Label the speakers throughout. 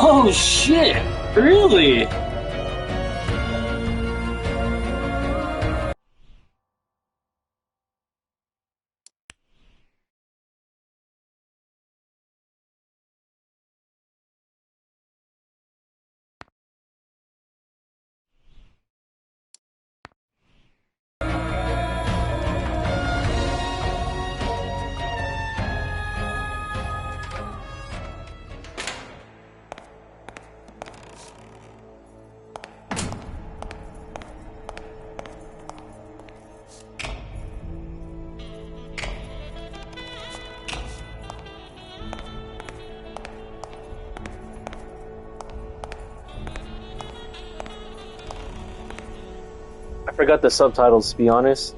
Speaker 1: Oh shit! Really? I forgot the subtitles, to be honest.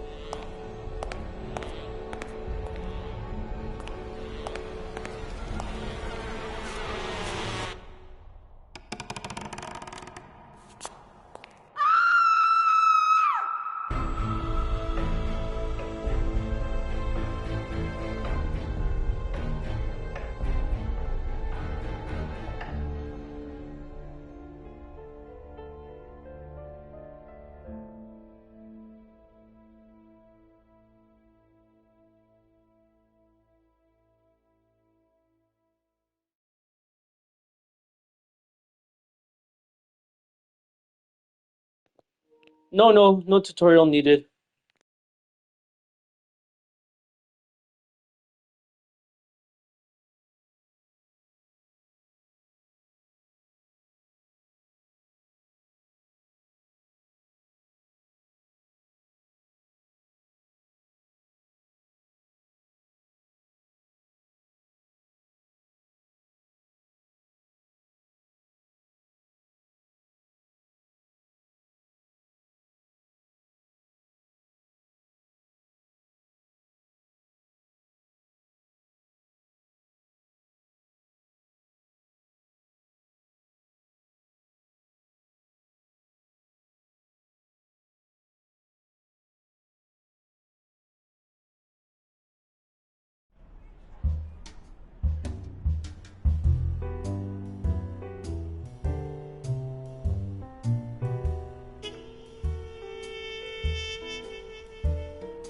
Speaker 1: No tutorial needed.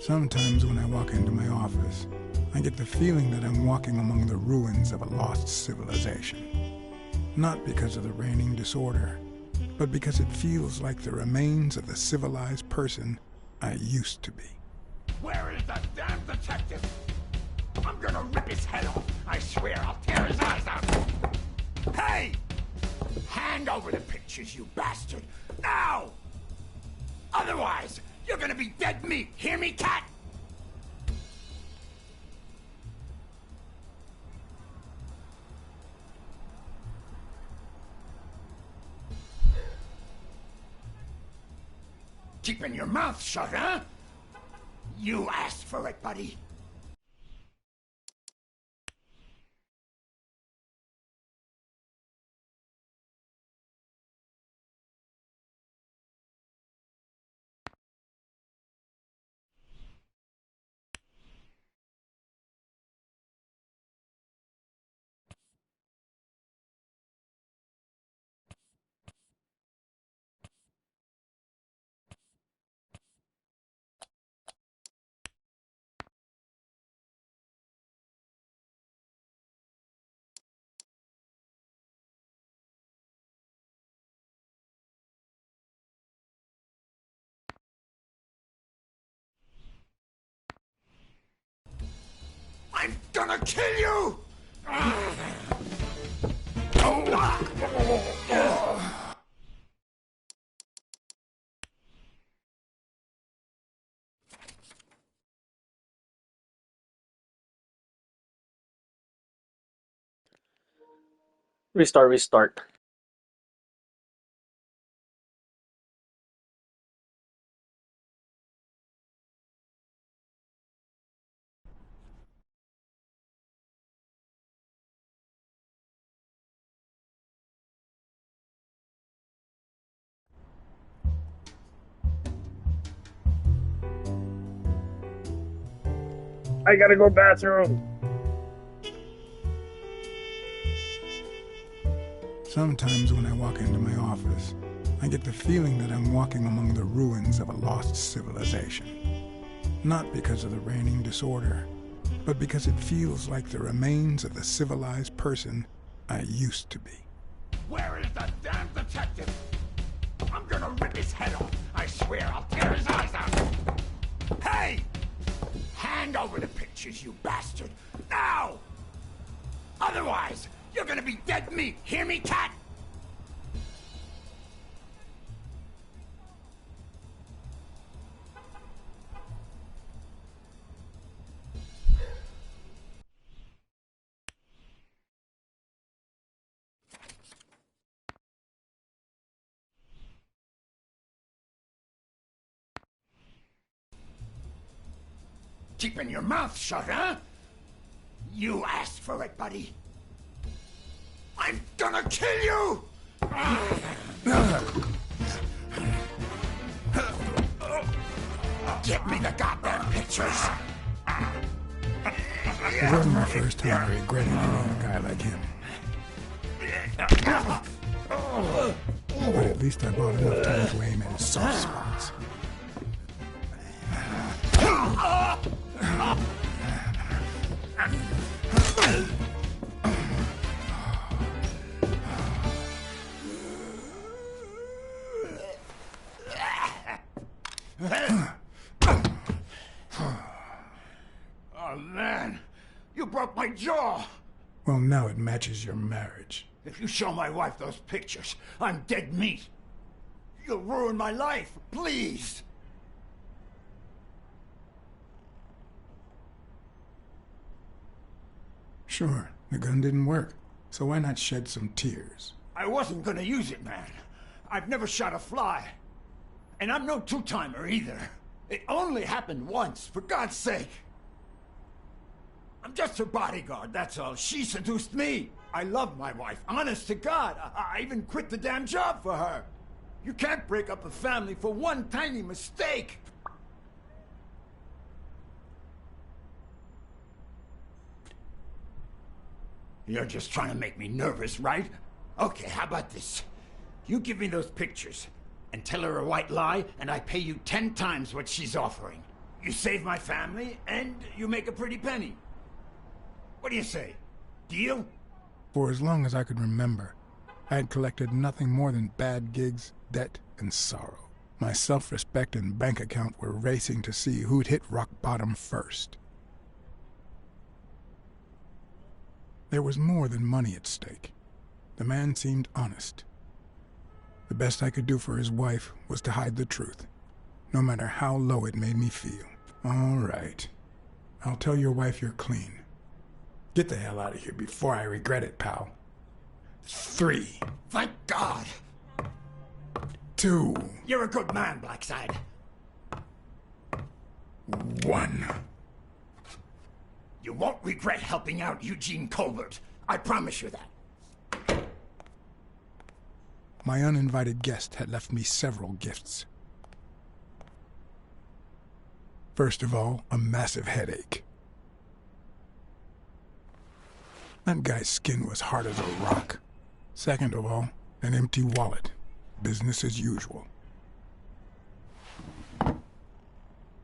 Speaker 2: Sometimes when I walk into my office, I get the feeling that I'm walking among the ruins of a lost civilization. Not because of the reigning disorder, but because it feels like the remains of the civilized person I used to be.
Speaker 3: Where is that damn detective? I'm gonna rip his head off. I swear I'll tear his eyes out. Hey! Hand over the pictures, you bastard. Now! Otherwise, you're gonna be dead meat. Hear me, cat? Keeping your mouth shut, huh? You asked for it, buddy. I'm gonna kill you!
Speaker 1: Restart. I gotta go bathroom.
Speaker 2: Sometimes when I walk into my office, I get the feeling that I'm walking among the ruins of a lost civilization. Not because of the reigning disorder, but because it feels like the remains of the civilized person I used to be.
Speaker 3: Where is the damn detective? I'm gonna rip his head off. I swear I'll tear his eyes out. Hey! Hand over the pictures, you bastard. Now! Otherwise, you're gonna be dead meat. Hear me, cat? Keeping your mouth shut, huh? You asked for it, buddy. I'm gonna kill you! Give me the goddamn pictures!
Speaker 2: It wasn't the first time I regretted hitting a guy like him. But at least I bought enough time to aim at his soft spots.
Speaker 3: Oh, man. You broke my jaw.
Speaker 2: Well, now it matches your marriage.
Speaker 3: If you show my wife those pictures, I'm dead meat. You'll ruin my life. Please.
Speaker 2: Sure, the gun didn't work, so why not shed some tears?
Speaker 3: I wasn't gonna use it, man. I've never shot a fly. And I'm no two-timer either. It only happened once, for God's sake. I'm just her bodyguard, that's all. She seduced me. I love my wife, honest to God. I even quit the damn job for her. You can't break up a family for one tiny mistake. You're just trying to make me nervous, right? Okay, how about this? You give me those pictures, and tell her a white lie, and I pay you 10 times what she's offering. You save my family, and you make a pretty penny. What do you say? Deal?
Speaker 2: For as long as I could remember, I had collected nothing more than bad gigs, debt, and sorrow. My self-respect and bank account were racing to see who'd hit rock bottom first. There was more than money at stake. The man seemed honest. The best I could do for his wife was to hide the truth, no matter how low it made me feel. All right. I'll tell your wife you're clean. Get the hell out of here before I regret it, pal. 3.
Speaker 3: Thank God.
Speaker 2: 2.
Speaker 3: You're a good man, Blackside.
Speaker 2: 1.
Speaker 3: You won't regret helping out Eugene Colbert. I promise you that.
Speaker 2: My uninvited guest had left me several gifts. First of all, a massive headache. That guy's skin was hard as a rock. Second of all, an empty wallet. Business as usual.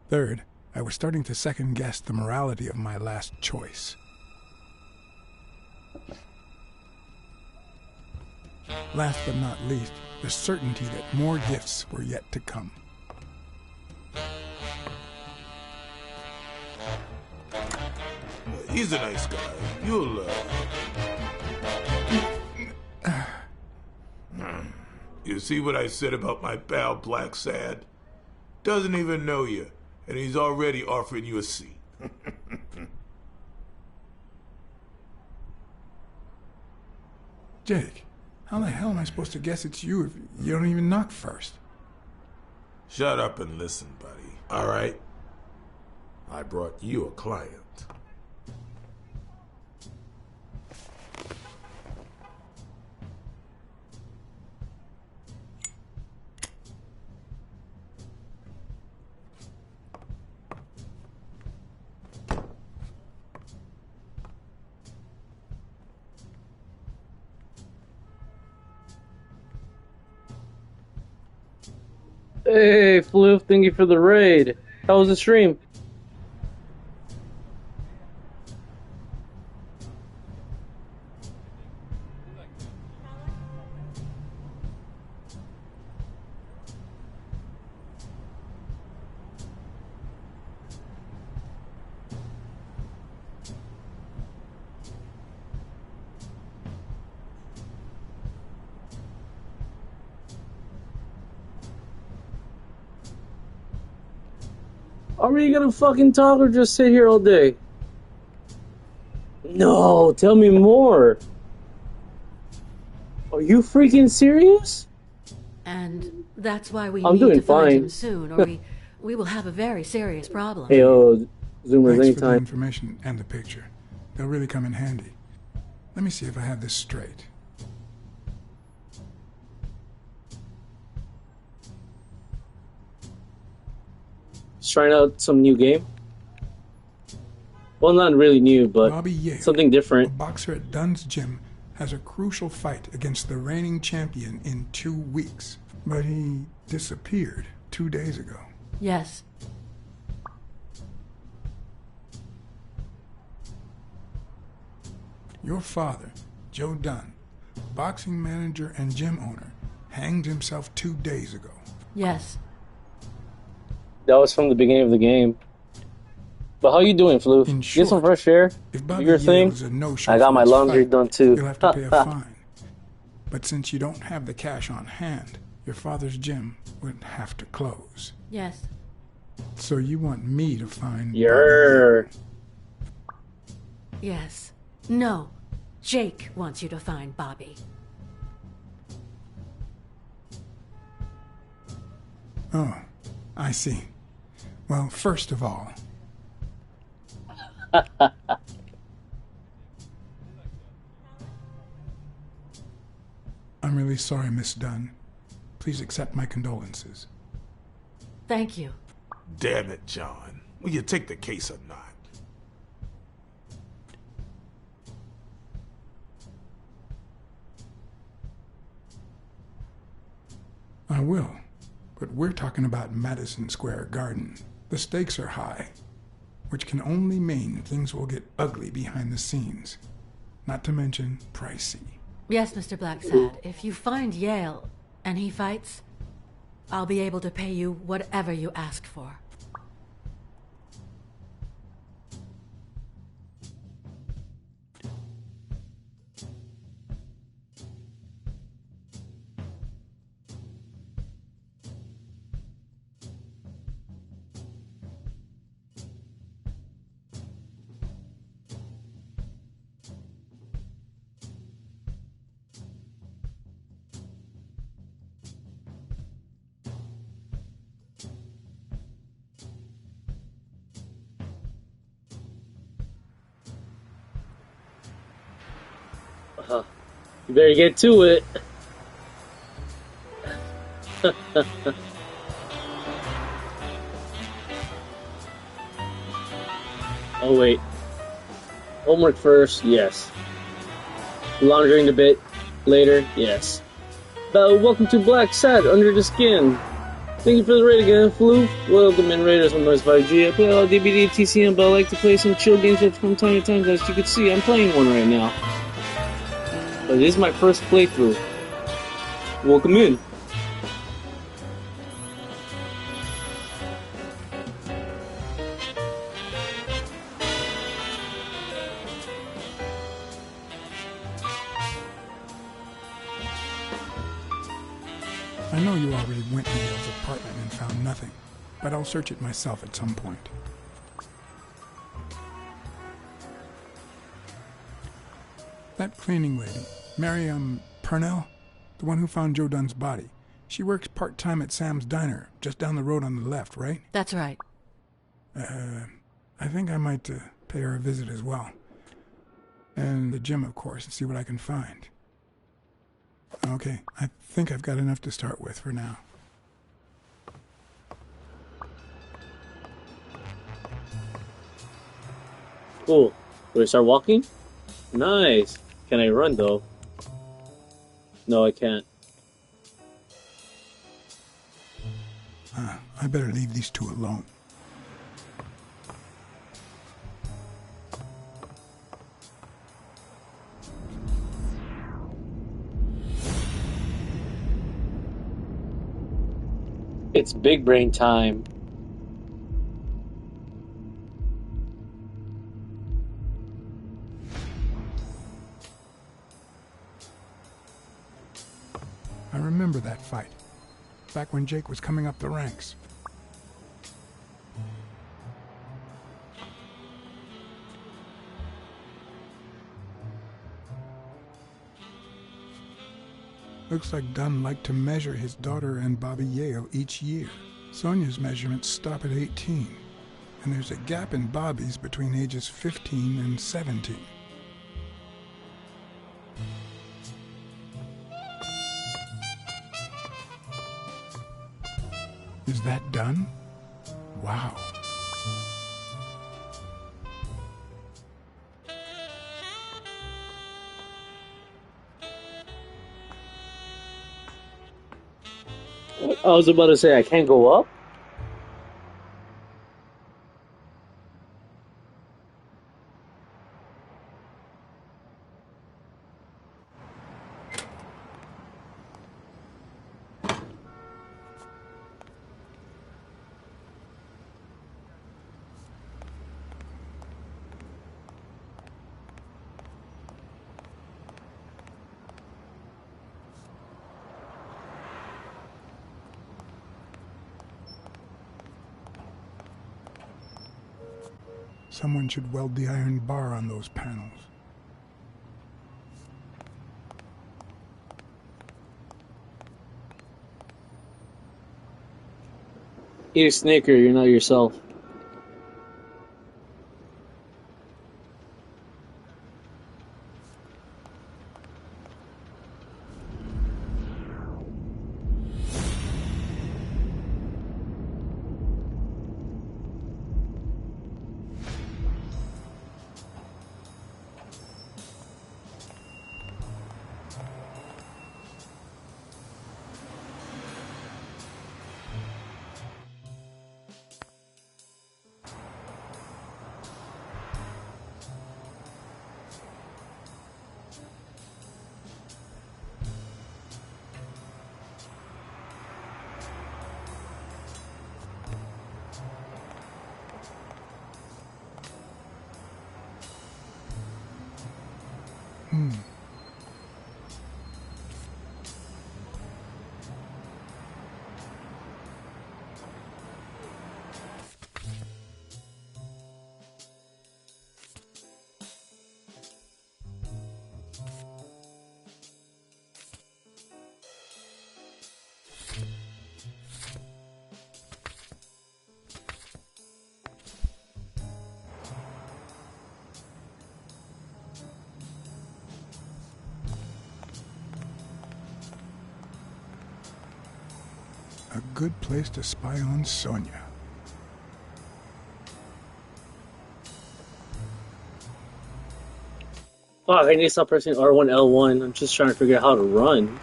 Speaker 2: Third, I was starting to second-guess the morality of my last choice. Last but not least, the certainty that more gifts were yet to come.
Speaker 4: He's a nice guy. You'll, You see what I said about my pal Black Sad? Doesn't even know you, and he's already offering you a seat.
Speaker 2: Jake, how the hell am I supposed to guess it's you if you don't even knock first?
Speaker 4: Shut up and listen, buddy. All right? I brought you a client.
Speaker 1: Hey, Floof, thank you for the raid. How was the stream? Are we gonna fucking talk or just sit here all day? No, tell me more. Are you freaking serious?
Speaker 5: And that's why we
Speaker 1: I'm
Speaker 5: need
Speaker 1: doing
Speaker 5: to find
Speaker 1: fine.
Speaker 5: him soon, or we will have a very serious problem.
Speaker 1: Hey, Zoomers,
Speaker 2: Thanks for the
Speaker 1: anytime.
Speaker 2: information and the picture. They'll really come in handy. Let me see if I have this straight.
Speaker 1: Just trying out some new game. Well, not really new, but
Speaker 2: Bobby Yale,
Speaker 1: something
Speaker 2: a
Speaker 1: different.
Speaker 2: boxer at Dunn's gym, has a crucial fight against the reigning champion in 2 weeks. But he disappeared 2 days ago.
Speaker 5: Yes.
Speaker 2: Your father, Joe Dunn, boxing manager and gym owner, hanged himself 2 days ago.
Speaker 5: Yes.
Speaker 1: That was from the beginning of the game. But how you doing, Floof?
Speaker 2: In
Speaker 1: Get some
Speaker 2: short,
Speaker 1: fresh air?
Speaker 2: If
Speaker 1: Do
Speaker 2: Bobby
Speaker 1: your
Speaker 2: Yale
Speaker 1: thing?
Speaker 2: is a no-show
Speaker 1: I got
Speaker 2: for
Speaker 1: my
Speaker 2: this
Speaker 1: laundry
Speaker 2: fight,
Speaker 1: done too.
Speaker 2: you'll have to pay a fine. But since you don't have the cash on hand, your father's gym would have to close.
Speaker 5: Yes.
Speaker 2: So you want me to find Bobby
Speaker 1: Yer.
Speaker 5: Yes. No. Jake wants you to find Bobby.
Speaker 2: Yale? Oh, I see. Well, first of all, I'm really sorry, Miss Dunn. Please accept my condolences.
Speaker 5: Thank you.
Speaker 4: Damn it, John. Will you take the case or not?
Speaker 2: I will. But we're talking about Madison Square Garden. The stakes are high, which can only mean things will get ugly behind the scenes. Not to mention pricey.
Speaker 5: Yes, Mr. Blacksad. If you find Yale and he fights, I'll be able to pay you whatever you asked for.
Speaker 1: You better get to it. Oh, wait. Homework first, yes. Laundering a bit later, yes. But welcome to Black Sad Under the Skin. Thank you for the raid again, Floof. Welcome in Raiders on Noise 5G. I play a lot of DBD, TCM, but I like to play some chill games from time to time. As you can see, I'm playing one right now. But this is my first playthrough. Welcome in.
Speaker 2: I know you already went to Yale's apartment and found nothing, but I'll search it myself at some point. That cleaning lady, Miriam Purnell, the one who found Joe Dunn's body, she works part-time at Sam's Diner, just down the road on the left, right?
Speaker 5: That's right.
Speaker 2: I think I might pay her a visit as well. And the gym, of course, and see what I can find. Okay, I think I've got enough to start with for now.
Speaker 1: Cool. Do I start walking? Nice. Can I run, though? No, I can't.
Speaker 2: I better leave these two alone.
Speaker 1: It's big brain time.
Speaker 2: I remember that fight, back when Jake was coming up the ranks. Looks like Dunn liked to measure his daughter and Bobby Yale each year. Sonia's measurements stop at 18, and there's a gap in Bobby's between ages 15 and 17. Is that Dunn? Wow.
Speaker 1: I was about to say I can't go up.
Speaker 2: Someone should weld the iron bar on those panels.
Speaker 1: Eat a Snicker, you're not yourself.
Speaker 2: A good place to spy on Sonia.
Speaker 1: Fuck, I need to stop pressing R1, L1. I'm just trying to figure out how to run.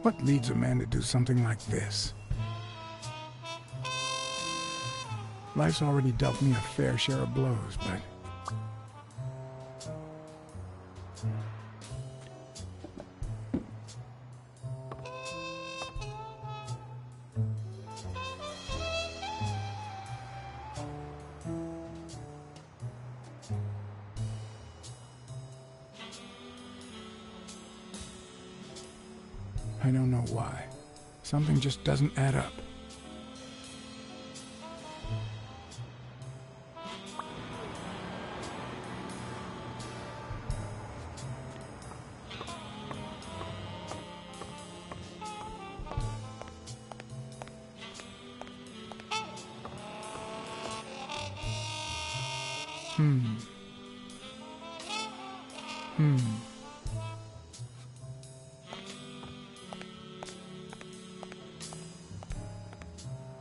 Speaker 2: What leads a man to do something like this? Life's already dealt me a fair share of blows, but I don't know why. Something just doesn't add up.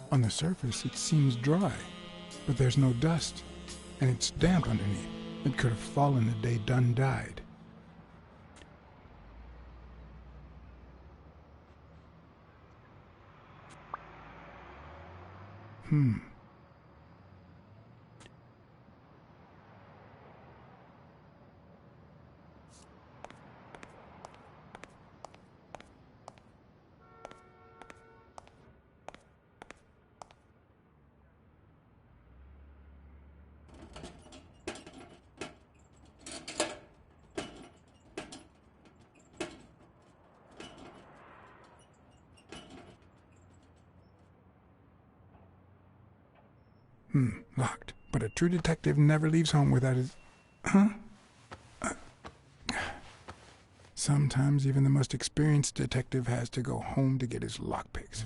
Speaker 2: On the surface, it seems dry, but there's no dust, and it's damp underneath. It could have fallen the day Dunn died. Locked. But a true detective never leaves home without his... Huh? Sometimes even the most experienced detective has to go home to get his lockpicks.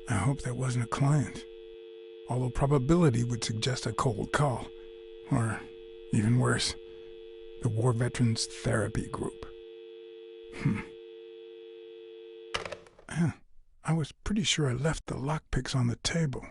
Speaker 2: I hope that wasn't a client. Although probability would suggest a cold call. Or, even worse, the War Veterans Therapy Group. I was pretty sure I left the lockpicks on the table.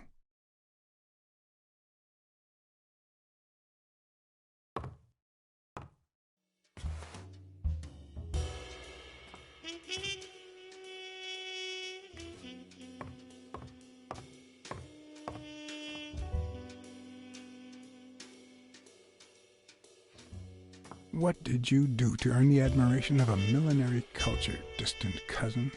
Speaker 2: What did you do to earn the admiration of a millinery culture, distant cousin?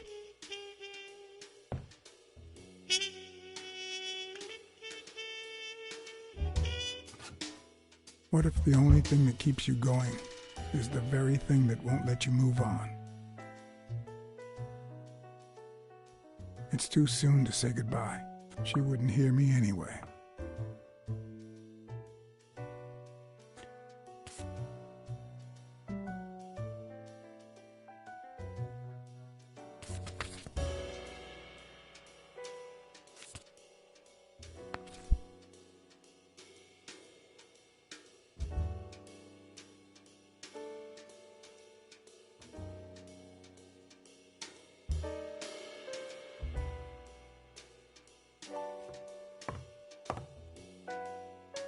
Speaker 2: What if the only thing that keeps you going is the very thing that won't let you move on? It's too soon to say goodbye. She wouldn't hear me anyway.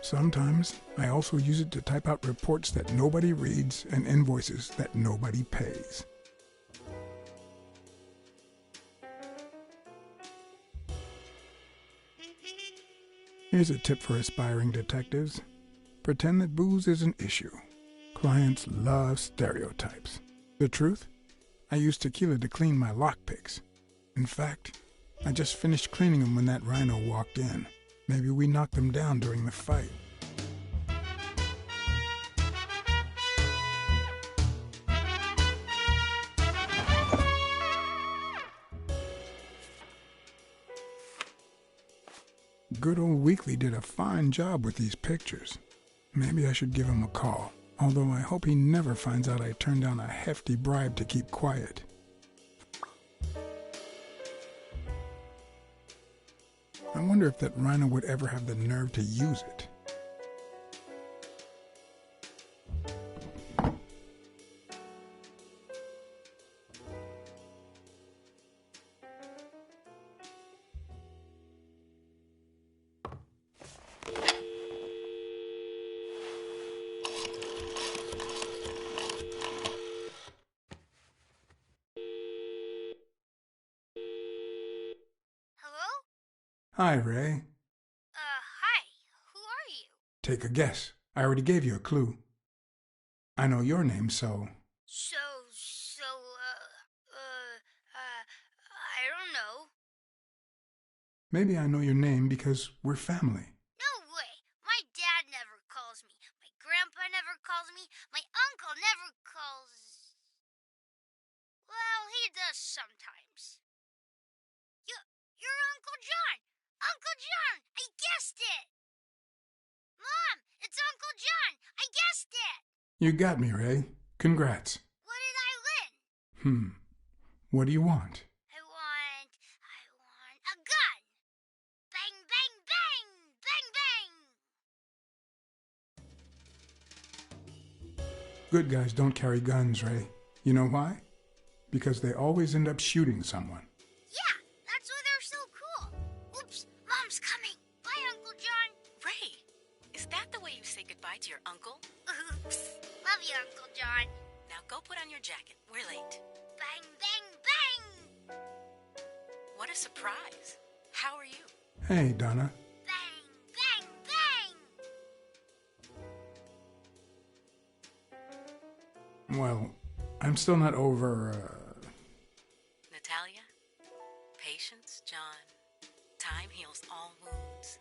Speaker 2: Sometimes I also use it to type out reports that nobody reads and invoices that nobody pays. Here's a tip for aspiring detectives. Pretend that booze is an issue. Clients love stereotypes. The truth? I use tequila to clean my lockpicks. In fact, I just finished cleaning them when that rhino walked in. Maybe we knocked them down during the fight. Good old Weekly did a fine job with these pictures. Maybe I should give him a call, although I hope he never finds out I turned down a hefty bribe to keep quiet. wonder if that rhino would ever have the nerve to use it.
Speaker 6: Hello?
Speaker 2: Hi, Ray.
Speaker 6: Hi. Who are you?
Speaker 2: Take a guess. I already gave you a clue. I know your name, so...
Speaker 6: I don't know.
Speaker 2: Maybe I know your name because we're family.
Speaker 6: No way. My dad never calls me. My grandpa never calls me. My uncle never calls... Well, he does sometimes. You're Uncle John! Uncle John! I guessed it! Mom, it's Uncle John! I guessed it!
Speaker 2: You got me, Ray. Congrats.
Speaker 6: What did I win?
Speaker 2: What do you want?
Speaker 6: I want a gun! Bang, bang, bang! Bang, bang!
Speaker 2: Good guys don't carry guns, Ray. You know why? Because they always end up shooting someone.
Speaker 6: Yeah, that's why they're so cool. Oops, Mom's coming. Bye, Uncle John.
Speaker 7: Ray, is that the way you say goodbye to your uncle?
Speaker 6: Oops. Love you, Uncle John.
Speaker 7: Now go put on your jacket. We're late.
Speaker 6: Bang, bang, bang!
Speaker 7: What a surprise. How are you?
Speaker 2: Hey, Donna.
Speaker 6: Bang, bang, bang!
Speaker 2: Well, I'm still not over,
Speaker 7: Natalia? Patience, John. Time heals all wounds.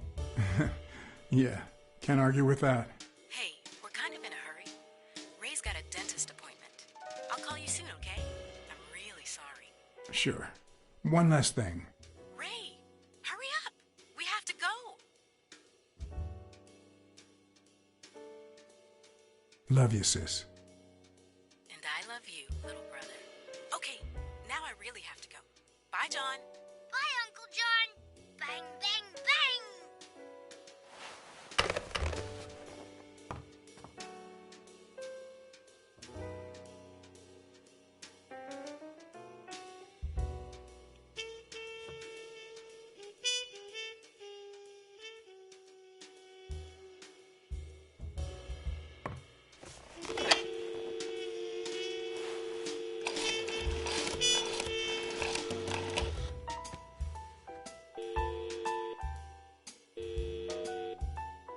Speaker 2: Yeah, can't argue with that.
Speaker 7: Hey, we're kind of in a hurry. Ray's got a dentist appointment. I'll call you soon, okay? I'm really sorry.
Speaker 2: Sure. One last thing.
Speaker 7: Ray, hurry up. We have to go.
Speaker 2: Love you, sis.
Speaker 7: And I love you, little brother. Okay, now I really have to go. Bye, John.
Speaker 6: Bye, Uncle John. Bang, bang, bang!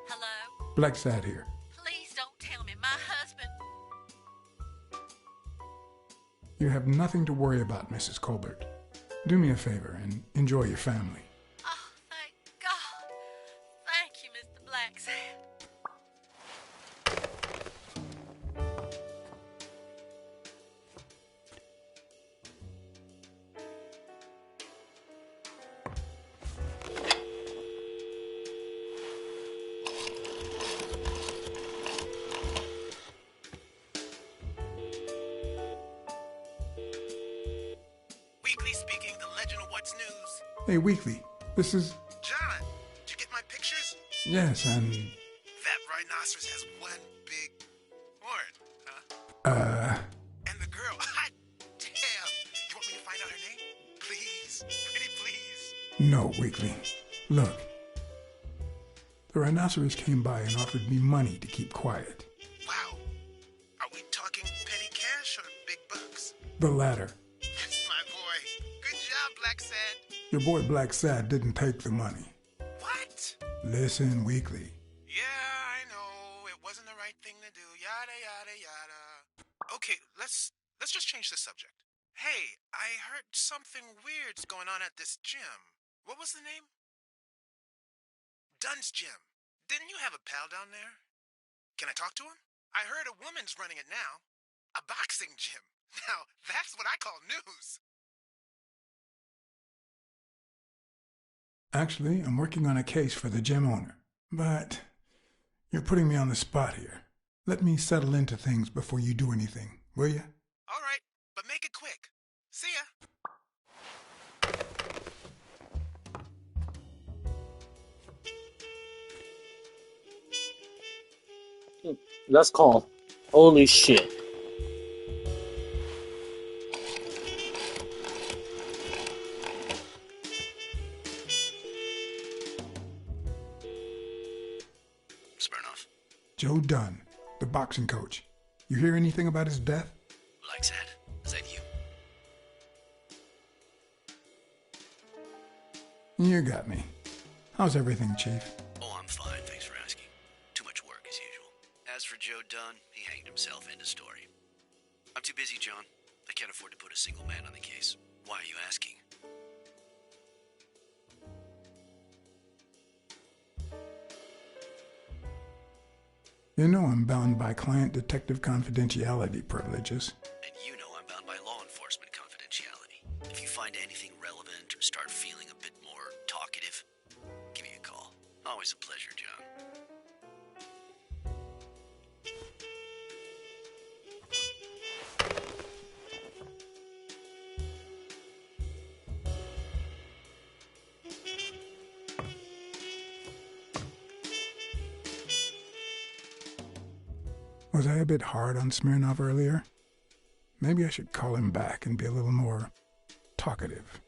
Speaker 7: Hello?
Speaker 2: Black Sad here.
Speaker 7: Please don't tell me my husband...
Speaker 2: You have nothing to worry about, Mrs. Colbert. Do me a favor and enjoy your family.
Speaker 7: Oh, thank God. Thank you, Mr. Blacksad.
Speaker 8: Weekly speaking, the legend of what's news.
Speaker 2: Hey, Weekly, this is...
Speaker 8: John, did you get my pictures?
Speaker 2: Yes, and...
Speaker 8: That rhinoceros has one big horn, huh? And the girl, hot damn. You want me to find out her name? Please, pretty please.
Speaker 2: No, Weekly. Look. The rhinoceros came by and offered me money to keep quiet.
Speaker 8: Wow. Are we talking petty cash or big bucks?
Speaker 2: The latter.
Speaker 8: Yes, my boy. Good job, Black Sad.
Speaker 2: Your boy Black Sad didn't take the money.
Speaker 8: What?
Speaker 2: Listen, Weekly.
Speaker 8: Yeah, I know. It wasn't the right thing to do. Yada, yada, yada. Okay, let's just change the subject. Hey, I heard something weird's going on at this gym. What was the name? Dunn's Gym. Didn't you have a pal down there? Can I talk to him? I heard a woman's running it now. A boxing gym. Now, that's what I call news.
Speaker 2: Actually, I'm working on a case for the gym owner. But you're putting me on the spot here. Let me settle into things before you do anything, will you?
Speaker 8: All right, but make it quick. See ya.
Speaker 1: Let's call. Holy shit.
Speaker 3: Smirnoff.
Speaker 2: Joe Dunn, the boxing coach. You hear anything about his death?
Speaker 3: Blacksad, is that you?
Speaker 2: You got me. How's everything, Chief?
Speaker 3: Oh, I'm fine, thanks for asking. Too much work as usual. As for Joe Dunn, he hanged himself. End of story. I'm too busy, John. I can't afford to put a single man on the case. Why are you asking?
Speaker 2: You know I'm bound by client detective confidentiality privileges.
Speaker 3: And you know I'm bound by law enforcement confidentiality. If you find anything relevant or start feeling a bit more talkative, give me a call. Always a pleasure, John.
Speaker 2: Was I a bit hard on Smirnoff earlier? Maybe I should call him back and be a little more talkative.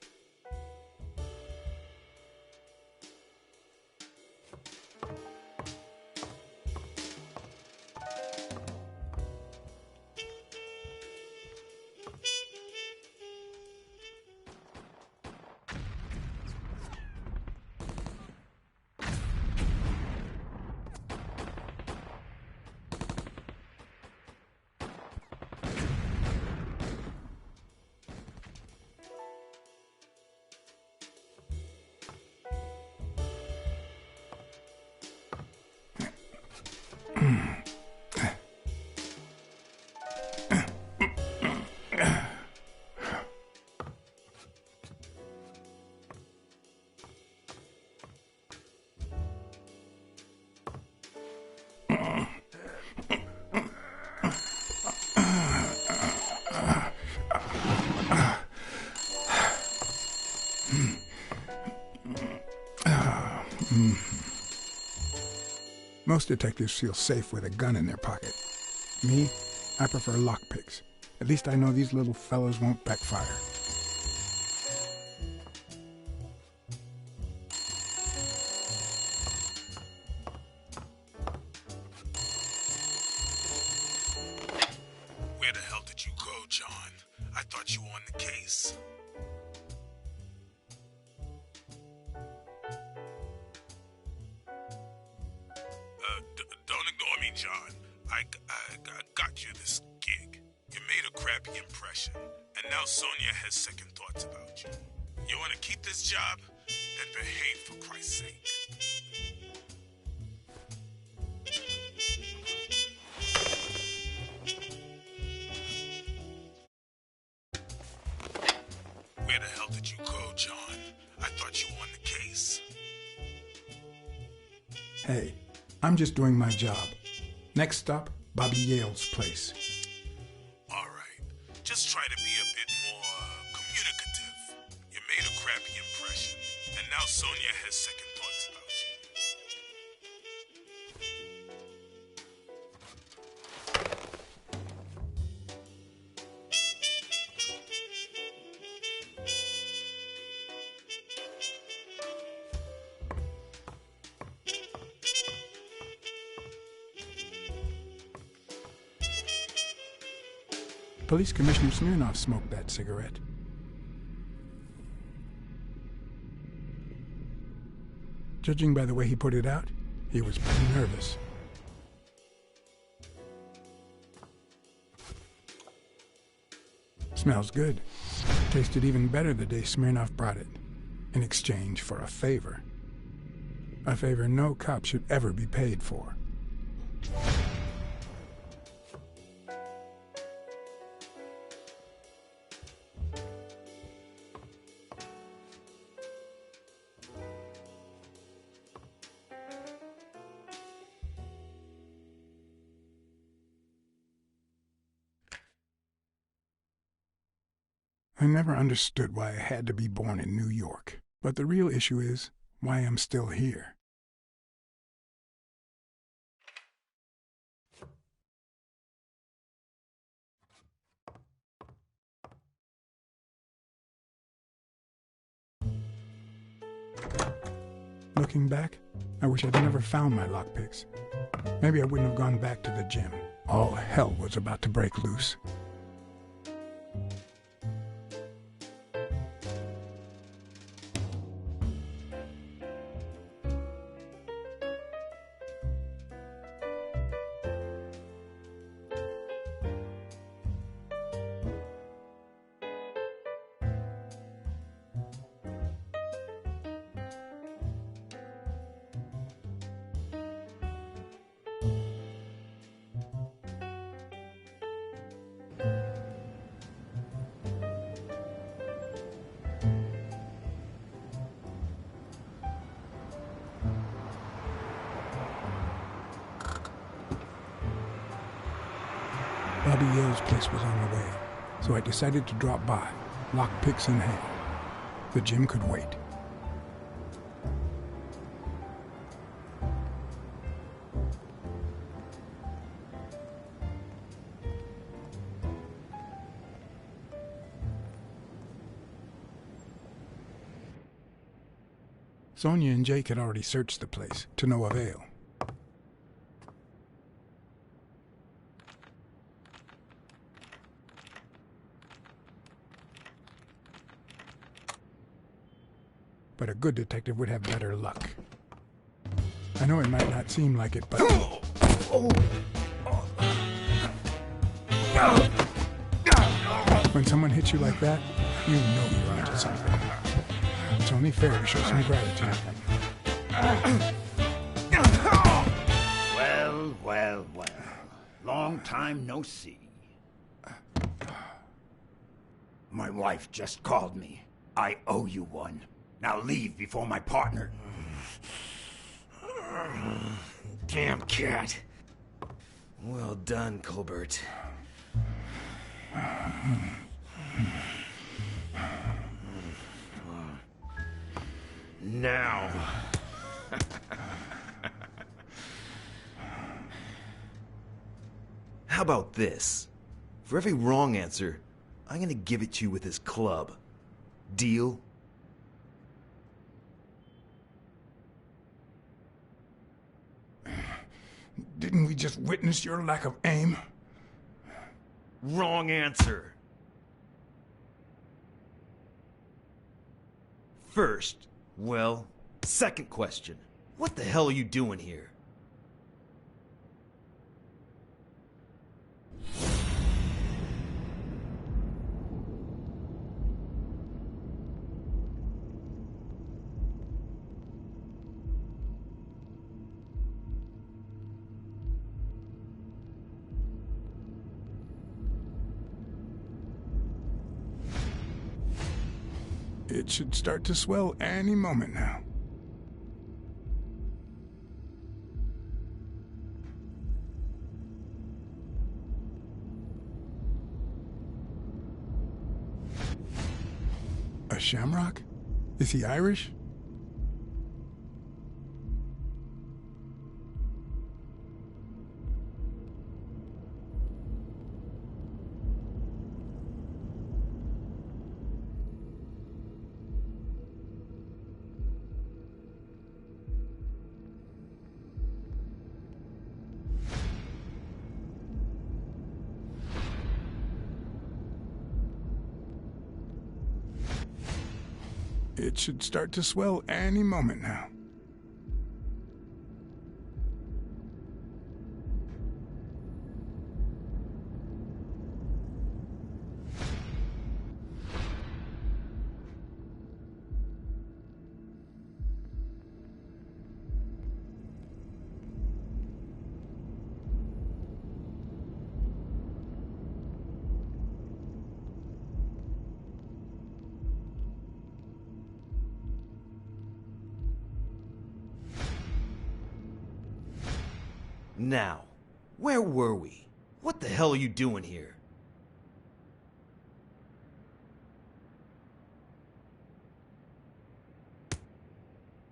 Speaker 2: Most detectives feel safe with a gun in their pocket. Me, I prefer lockpicks. At least I know these little fellows won't backfire.
Speaker 4: Where the hell did you go, John? I thought you were on the case. Don't ignore me, John. I got you this gig. You made a crappy impression, and now Sonia has second thoughts about you. You want to keep this job? Then behave, for Christ's sake. Where the hell did you go, John? I thought you were on the case.
Speaker 2: Hey, I'm just doing my job. Next stop, Bobby Yale's place.
Speaker 4: All right. Just try to be a bit more communicative. You made a crappy impression, and now Sonia has second thoughts about
Speaker 2: Police Commissioner Smirnoff smoked that cigarette. Judging by the way he put it out, he was pretty nervous. Smells good. Tasted even better the day Smirnoff brought it, in exchange for a favor. A favor no cop should ever be paid for. I never understood why I had to be born in New York, but the real issue is why I'm still here. looking back, I wish I'd never found my lockpicks. Maybe I wouldn't have gone back to the gym. All hell was about to break loose. Bobby Yale's place was on the way, so I decided to drop by, lockpicks in hand. The gym could wait. Sonia and Jake had already searched the place, to no avail. But a good detective would have better luck. I know it might not seem like it, but... When someone hits you like that, you know you're onto something. It's only fair to show some gratitude.
Speaker 3: Well, well, well. Long time no see. My wife just called me. I owe you one. Now leave before my partner...
Speaker 9: Damn cat. Well done, Colbert. Now. How about this? For every wrong answer, I'm gonna give it to you with this club. Deal?
Speaker 2: Didn't we just witness your lack of aim?
Speaker 9: Wrong answer. First, well, second question. What the hell are you doing here?
Speaker 2: It should start to swell any moment now. A shamrock? Is he Irish? It should start to swell any moment now.
Speaker 9: Now, where were we? What the hell are you doing here?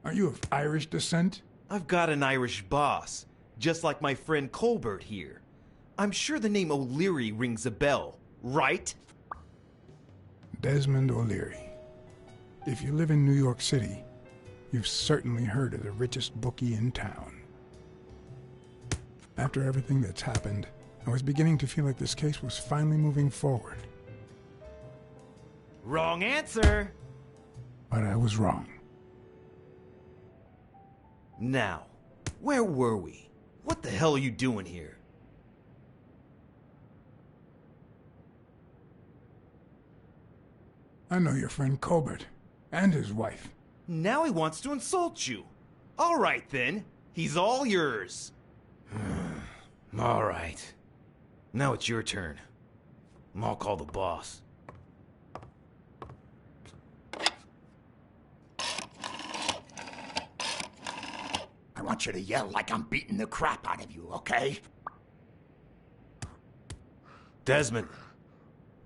Speaker 2: Are you of Irish descent?
Speaker 9: I've got an Irish boss, just like my friend Colbert here. I'm sure the name O'Leary rings a bell, right?
Speaker 2: Desmond O'Leary. If you live in New York City, You've certainly heard of the richest bookie in town. After everything that's happened, I was beginning to feel like this case was finally moving forward.
Speaker 9: Wrong answer!
Speaker 2: But I was wrong.
Speaker 9: Now, where were we? What the hell are you doing here?
Speaker 2: I know your friend Colbert, and his wife.
Speaker 9: Now he wants to insult you. All right, then. He's all yours. All right. Now it's your turn. I'll call the boss.
Speaker 3: I want you to yell like I'm beating the crap out of you, okay?
Speaker 9: Desmond,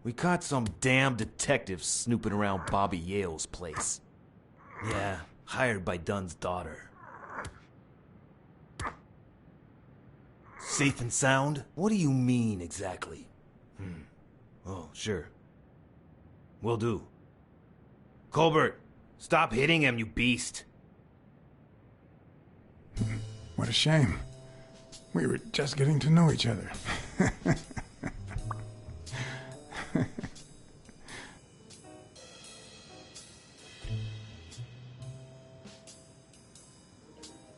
Speaker 9: we caught some damn detective snooping around Bobby Yale's place. Yeah, hired by Dunn's daughter. Safe and sound? What do you mean, exactly? Oh, sure. Will do. Colbert, stop hitting him, you beast.
Speaker 2: What a shame. We were just getting to know each other.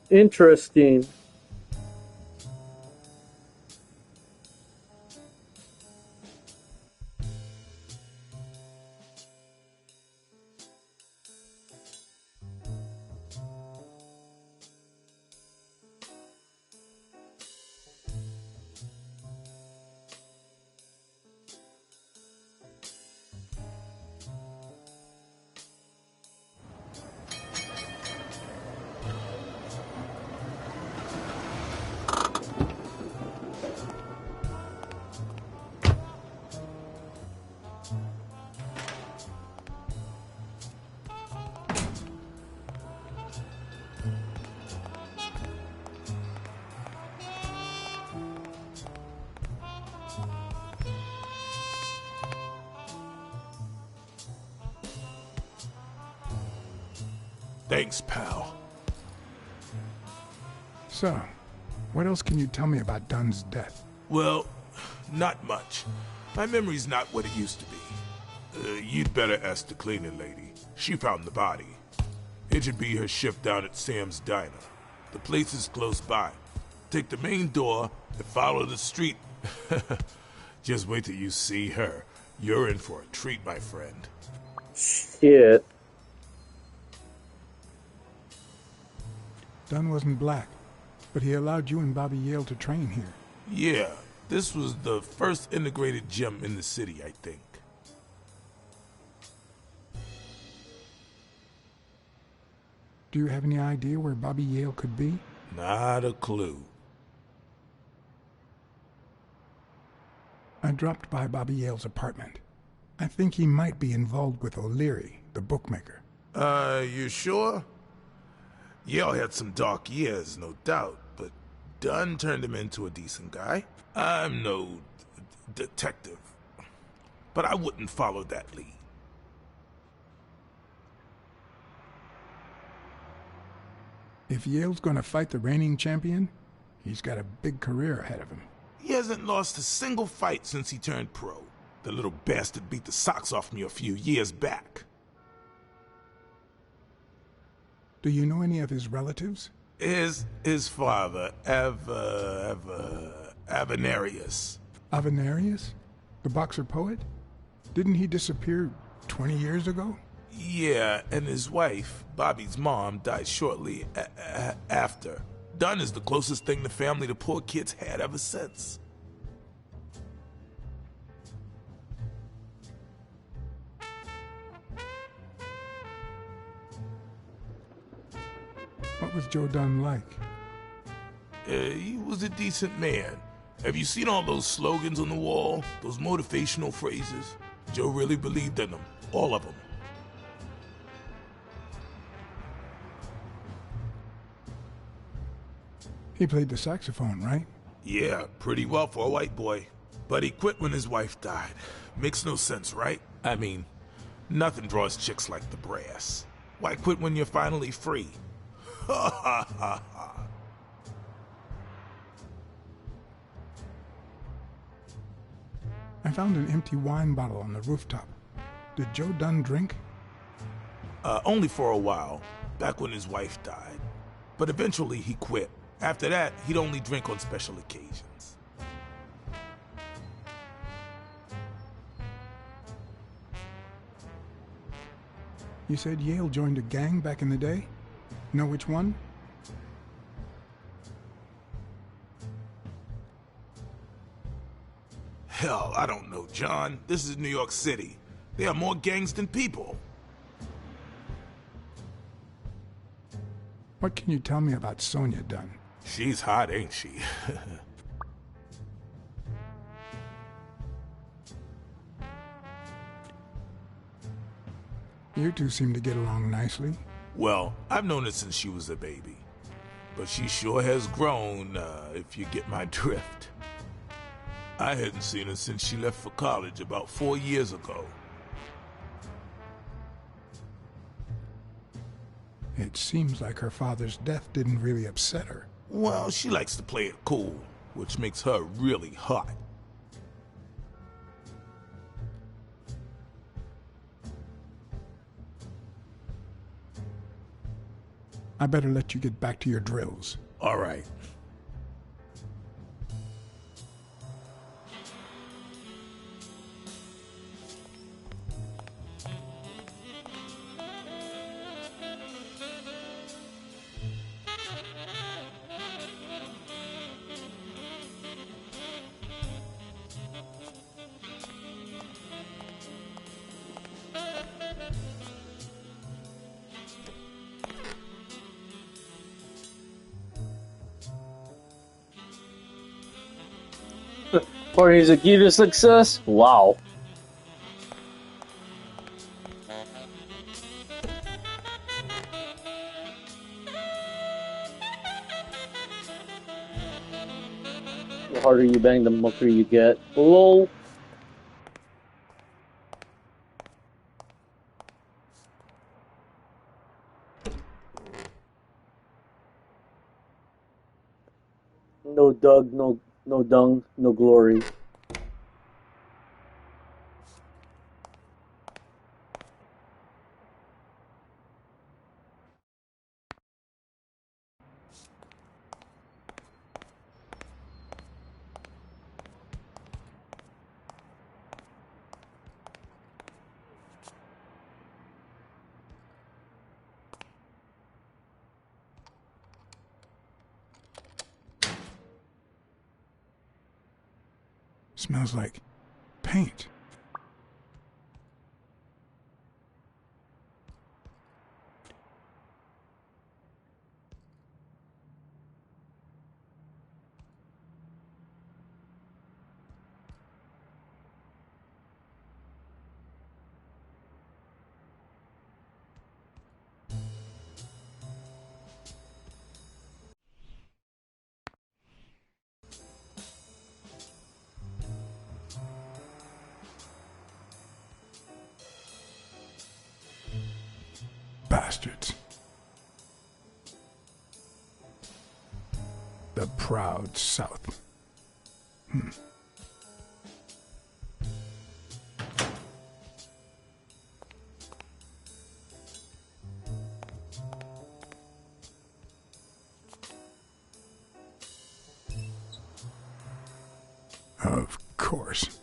Speaker 1: Interesting.
Speaker 4: Thanks, pal.
Speaker 2: So, what else can you tell me about Dunn's death?
Speaker 4: Well, not much. My memory's not what it used to be. You'd better ask the cleaning lady. She found the body. It should be her shift down at Sam's Diner. The place is close by. Take the main door and follow the street. Just wait till you see her. You're in for a treat, my friend.
Speaker 1: Shit.
Speaker 2: Dunn wasn't black, but he allowed you and Bobby Yale to train here.
Speaker 4: Yeah, this was the first integrated gym in the city, I think.
Speaker 2: Do you have any idea where Bobby Yale could be?
Speaker 4: Not a clue.
Speaker 2: I dropped by Bobby Yale's apartment. I think he might be involved with O'Leary, the bookmaker.
Speaker 4: You sure? Yale had some dark years, no doubt, but Dunn turned him into a decent guy. I'm no detective, but I wouldn't follow that lead.
Speaker 2: If Yale's gonna fight the reigning champion, he's got a big career ahead of him.
Speaker 4: He hasn't lost a single fight since he turned pro. The little bastard beat the socks off me a few years back.
Speaker 2: Do you know any of his relatives?
Speaker 4: His father, Avenarius.
Speaker 2: Avenarius? The boxer poet? Didn't he disappear 20 years ago?
Speaker 4: Yeah, and his wife, Bobby's mom, died shortly after. Dunn is the closest thing the family the poor kids had ever since.
Speaker 2: What was Joe Dunn like?
Speaker 4: He was a decent man. Have you seen all those slogans on the wall? Those motivational phrases? Joe really believed in them. All of them.
Speaker 2: He played the saxophone, right?
Speaker 4: Yeah, pretty well for a white boy. But he quit when his wife died. Makes no sense, right? I mean, nothing draws chicks like the brass. Why quit when you're finally free? Ha ha ha ha.
Speaker 2: I found an empty wine bottle on the rooftop. Did Joe Dunn drink?
Speaker 4: Only for a while, back when his wife died. But eventually he quit. After that, he'd only drink on special occasions.
Speaker 2: You said Yale joined a gang back in the day? Know which one?
Speaker 4: Hell, I don't know, John. This is New York City. There are more gangs than people.
Speaker 2: What can you tell me about Sonia Dunn?
Speaker 4: She's hot, ain't she?
Speaker 2: You two seem to get along nicely.
Speaker 4: Well, I've known her since she was a baby. But she sure has grown, if you get my drift. I hadn't seen her since she left for college about 4 years ago.
Speaker 2: It seems like her father's death didn't really upset her.
Speaker 4: Well, she likes to play it cool, which makes her really hot.
Speaker 2: I better let you get back to your drills.
Speaker 4: All right.
Speaker 1: Party is a key to success? Wow. The harder you bang, the mucker you get. LOL. No Doug, no dung, no glory.
Speaker 2: Smells like paint. Bastards. The proud South. Of course.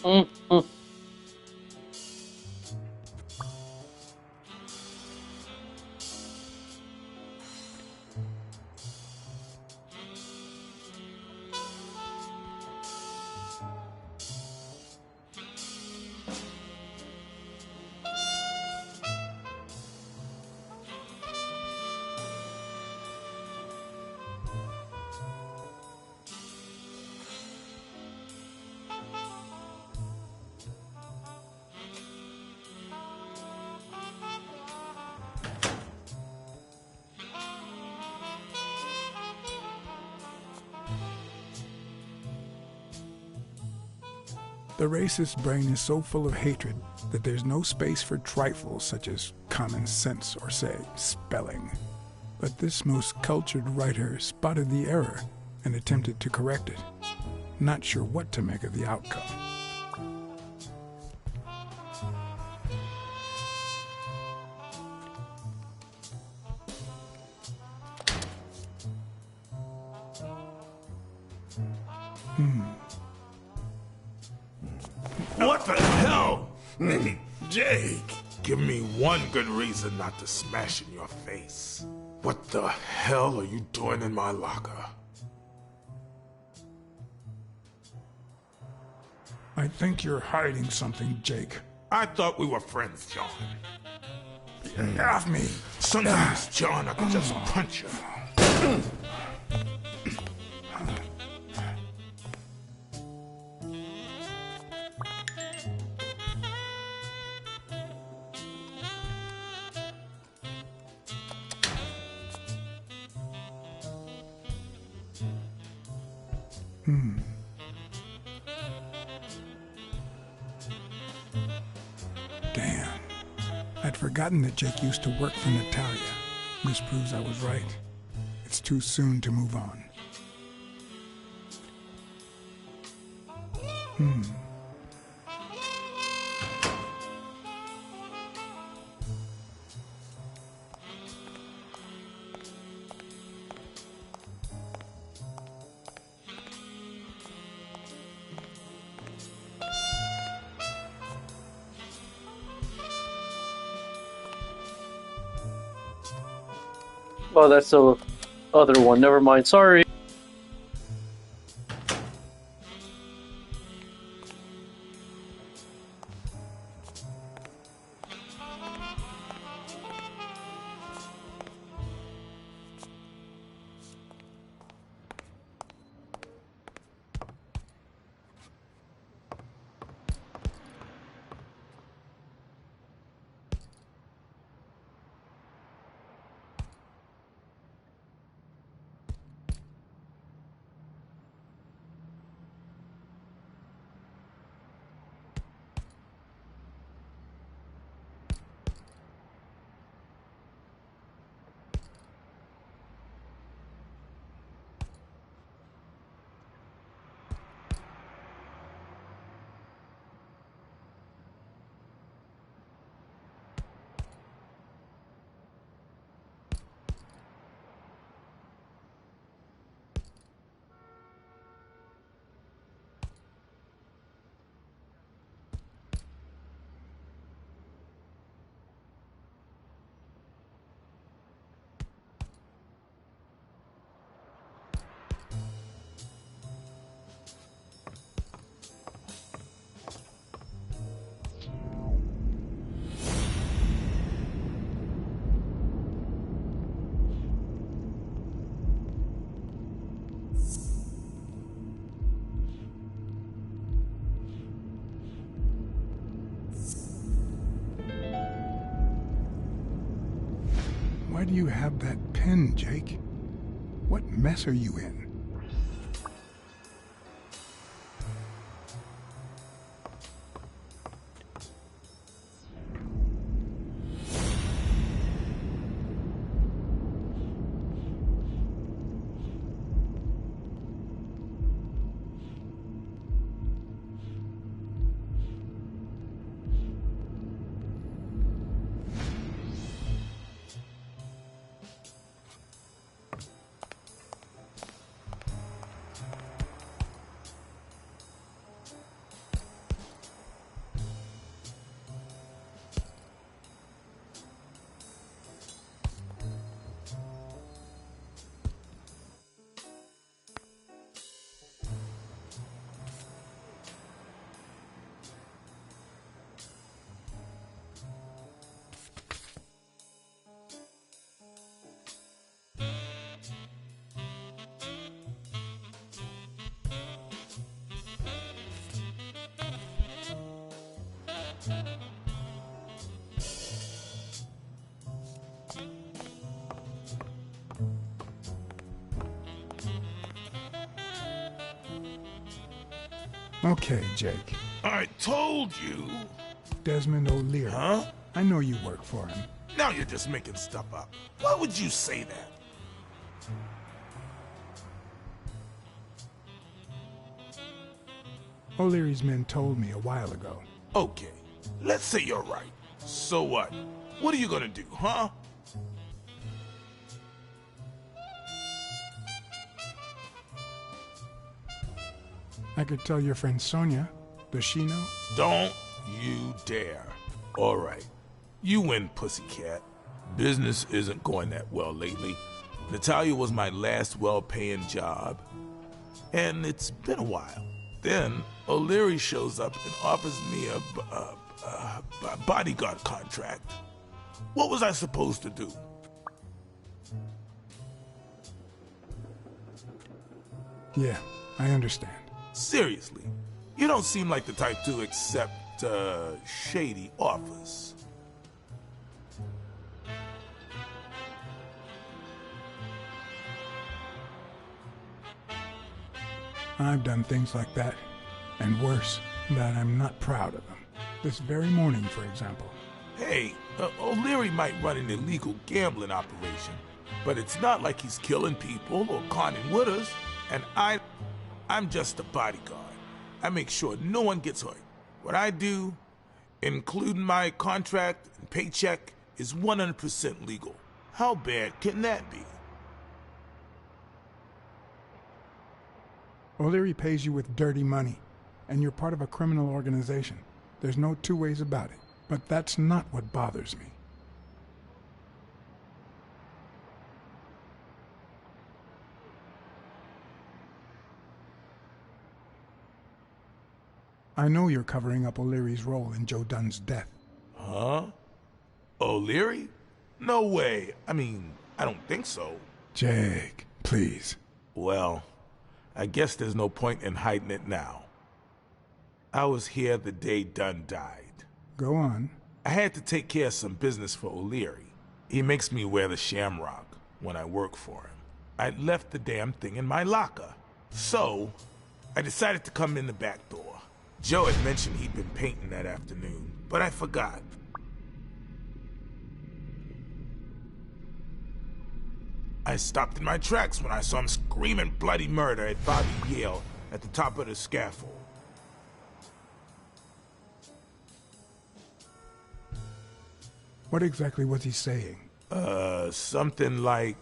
Speaker 1: Mm-hmm.
Speaker 2: The racist brain is so full of hatred that there's no space for trifles such as common sense or, say, spelling. But this most cultured writer spotted the error and attempted to correct it, not sure what to make of the outcome.
Speaker 4: What the hell? Hey, Jake, give me one good reason not to smash in your face. What the hell are you doing in my locker?
Speaker 2: I think you're hiding something, Jake.
Speaker 4: I thought we were friends, John.
Speaker 2: Get off me!
Speaker 4: Sometimes, John, I could just punch you.
Speaker 2: Damn. I'd forgotten that Jake used to work for Natalia. This proves I was right. It's too soon to move on.
Speaker 1: Oh, that's the other one. Never mind. Sorry.
Speaker 2: Why do you have that pen, Jake? What mess are you in? Okay, Jake.
Speaker 4: I told you.
Speaker 2: Desmond O'Leary.
Speaker 4: Huh?
Speaker 2: I know you work for him.
Speaker 4: Now you're just making stuff up. Why would you say that?
Speaker 2: O'Leary's men told me a while ago.
Speaker 4: Okay, let's say you're right. So what? What are you gonna do, huh?
Speaker 2: I could tell your friend Sonia. Does she know?
Speaker 4: Don't you dare. All right. You win, pussycat. Business isn't going that well lately. Natalia was my last well-paying job, and it's been a while. Then O'Leary shows up and offers me a bodyguard contract. What was I supposed to do?
Speaker 2: Yeah, I understand.
Speaker 4: Seriously, you don't seem like the type to accept shady offers.
Speaker 2: I've done things like that, and worse, that I'm not proud of them. This very morning, for example.
Speaker 4: Hey, O'Leary might run an illegal gambling operation, but it's not like he's killing people or conning widows, and I'm just a bodyguard. I make sure no one gets hurt. What I do, including my contract and paycheck, is 100% legal. How bad can that be?
Speaker 2: O'Leary pays you with dirty money, and you're part of a criminal organization. There's no two ways about it. But that's not what bothers me. I know you're covering up O'Leary's role in Joe Dunn's death.
Speaker 4: Huh? O'Leary? No way. I mean, I don't think so.
Speaker 2: Jake, please.
Speaker 4: Well, I guess there's no point in hiding it now. I was here the day Dunn died.
Speaker 2: Go on.
Speaker 4: I had to take care of some business for O'Leary. He makes me wear the shamrock when I work for him. I left the damn thing in my locker. So, I decided to come in the back door. Joe had mentioned he'd been painting that afternoon, but I forgot. I stopped in my tracks when I saw him screaming bloody murder at Bobby Yale at the top of the scaffold.
Speaker 2: What exactly was he saying?
Speaker 4: Something like,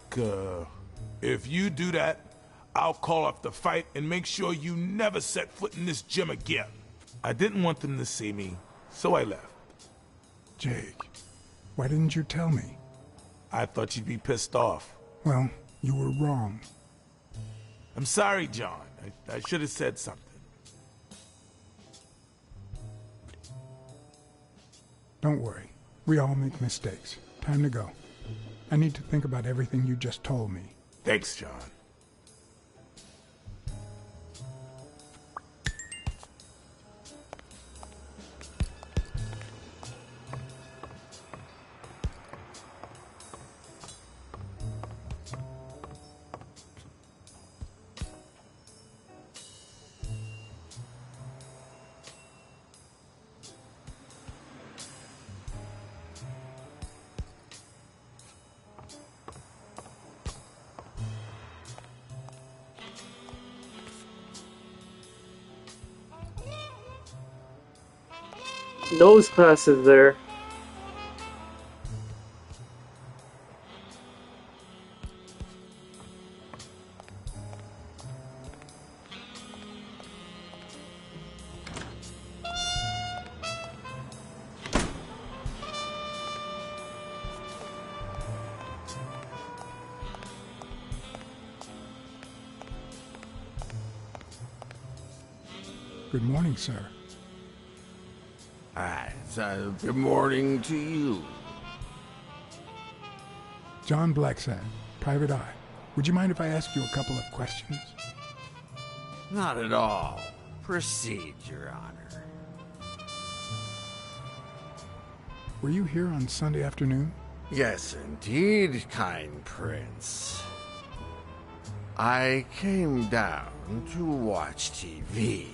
Speaker 4: if you do that, I'll call off the fight and make sure you never set foot in this gym again. I didn't want them to see me, so I left.
Speaker 2: Jake, why didn't you tell me?
Speaker 4: I thought you'd be pissed off.
Speaker 2: Well, you were wrong.
Speaker 4: I'm sorry, John. I should have said something.
Speaker 2: Don't worry. We all make mistakes. Time to go. I need to think about everything you just told me.
Speaker 4: Thanks, John.
Speaker 1: Those classes there.
Speaker 2: Good morning, sir.
Speaker 10: Good morning to you.
Speaker 2: John Blacksad, Private Eye. Would you mind if I asked you a couple of questions?
Speaker 10: Not at all. Proceed, Your Honor.
Speaker 2: Were you here on Sunday afternoon?
Speaker 10: Yes, indeed, kind prince. I came down to watch TV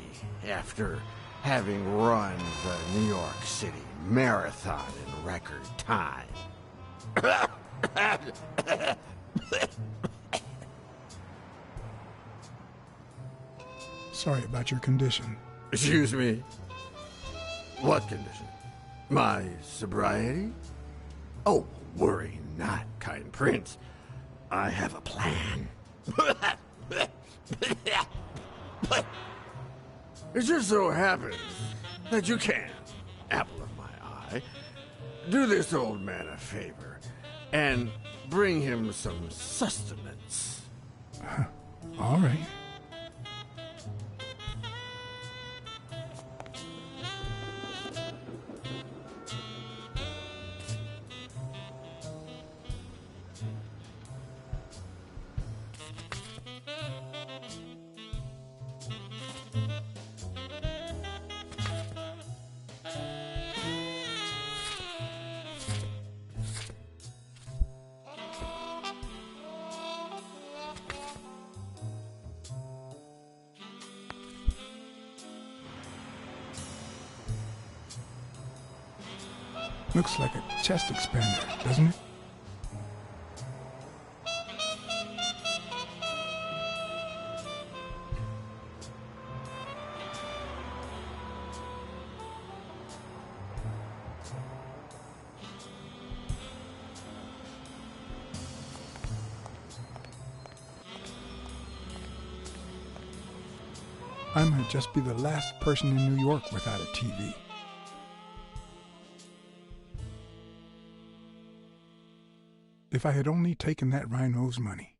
Speaker 10: after having run the New York City Marathon in record time.
Speaker 2: Sorry about your condition.
Speaker 10: Excuse me? What condition? My sobriety? Oh, worry not, kind prince. I have a plan. It just so happens that you can, apple of my eye, do this old man a favor and bring him some sustenance.
Speaker 2: All right. Looks like a chest expander, doesn't it? I might just be the last person in New York without a TV. If I had only taken that rhino's money.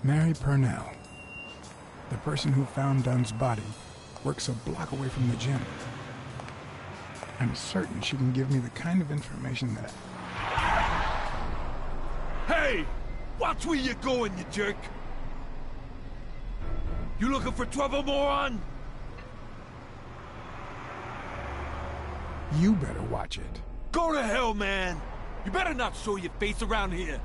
Speaker 2: Mary Purnell, the person who found Dunn's body, works a block away from the gym. I'm certain she can give me the kind of information that...
Speaker 11: Hey! Watch where you're going, you jerk! You looking for trouble, moron?
Speaker 2: You better watch it.
Speaker 11: Go to hell, man! You better not show your face around here!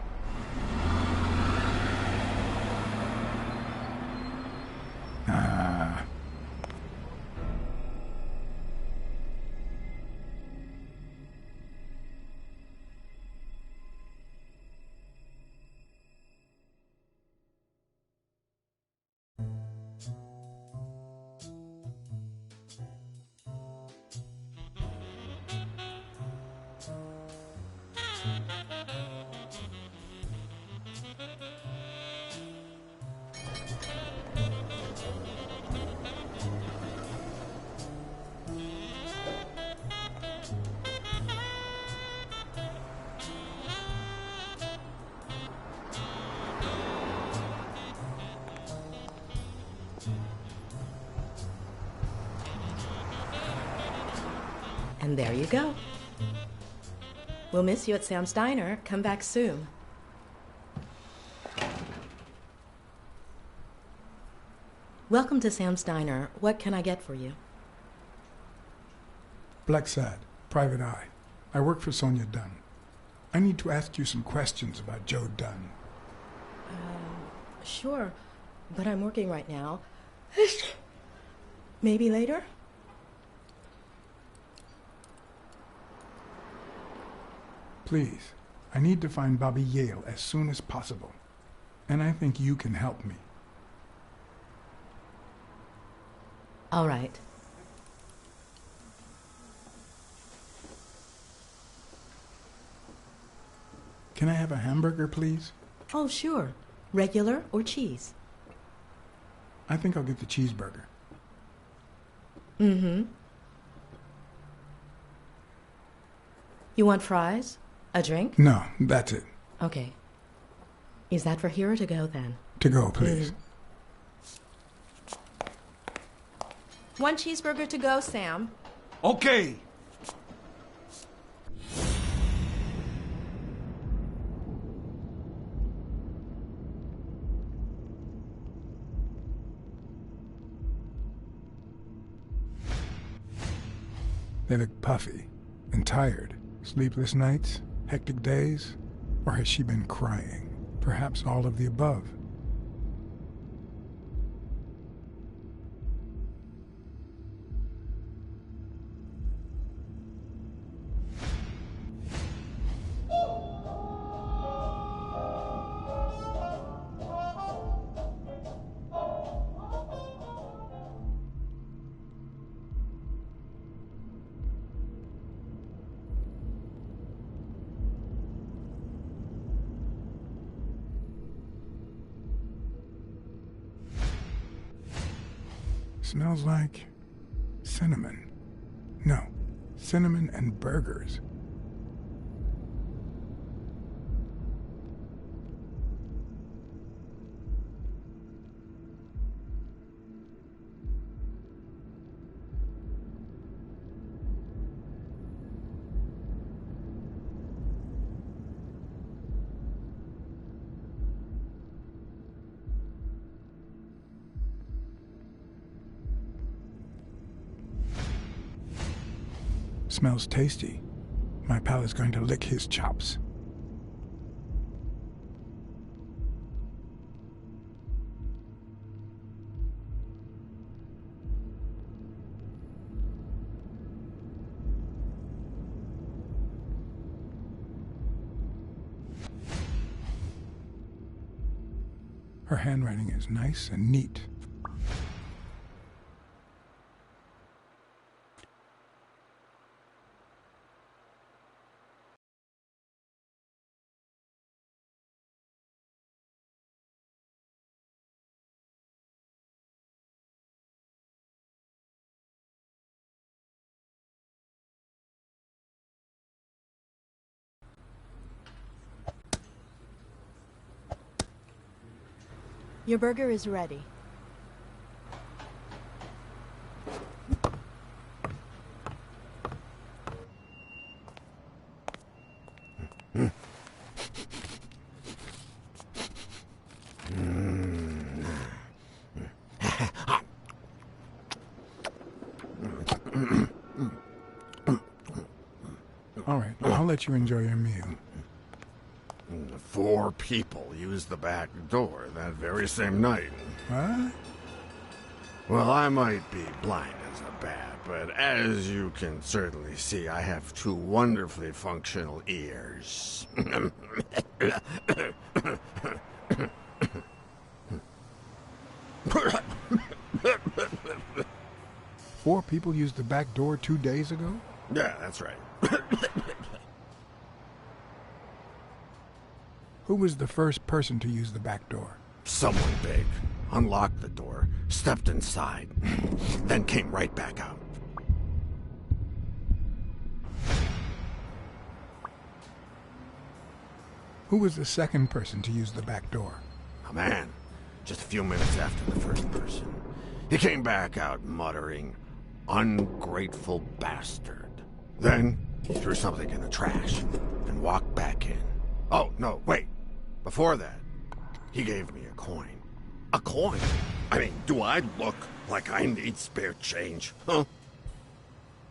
Speaker 12: And there you go. We'll miss you at Sam's Diner. Come back soon. Welcome to Sam's Diner. What can I get for you?
Speaker 2: Black Sad, Private Eye. I work for Sonia Dunn. I need to ask you some questions about Joe Dunn.
Speaker 12: Sure, but I'm working right now. Maybe later?
Speaker 2: Please, I need to find Bobby Yale as soon as possible. And I think you can help me.
Speaker 12: All right.
Speaker 2: Can I have a hamburger, please?
Speaker 12: Oh, sure. Regular or cheese?
Speaker 2: I think I'll get the cheeseburger.
Speaker 12: Mm-hmm. You want fries? A drink?
Speaker 2: No, that's it.
Speaker 12: Okay. Is that for here or to go, then?
Speaker 2: To go, please.
Speaker 12: One cheeseburger to go, Sam.
Speaker 11: Okay.
Speaker 2: They look puffy and tired. Sleepless nights? Hectic days? Or has she been crying? Perhaps all of the above. Smells like cinnamon. No, cinnamon and burgers. Smells tasty. My pal is going to lick his chops. Her handwriting is nice and neat.
Speaker 13: Your burger is ready.
Speaker 2: All right, I'll let you enjoy your meal.
Speaker 10: 4 people used the back door that very same night.
Speaker 2: What?
Speaker 10: Well, I might be blind as a bat, but as you can certainly see, I have 2 wonderfully functional ears.
Speaker 2: 4 people used the back door 2 days ago?
Speaker 10: Yeah, that's right.
Speaker 2: Who was the first person to use the back door?
Speaker 10: Someone big. Unlocked the door, stepped inside, then came right back out.
Speaker 2: Who was the second person to use the back door?
Speaker 10: A man. Just a few minutes after the first person. He came back out muttering, "Ungrateful bastard." Then he threw something in the trash and walked back in. Oh, no, wait. Before that, he gave me a coin. A coin? I mean, do I look like I need spare change, huh?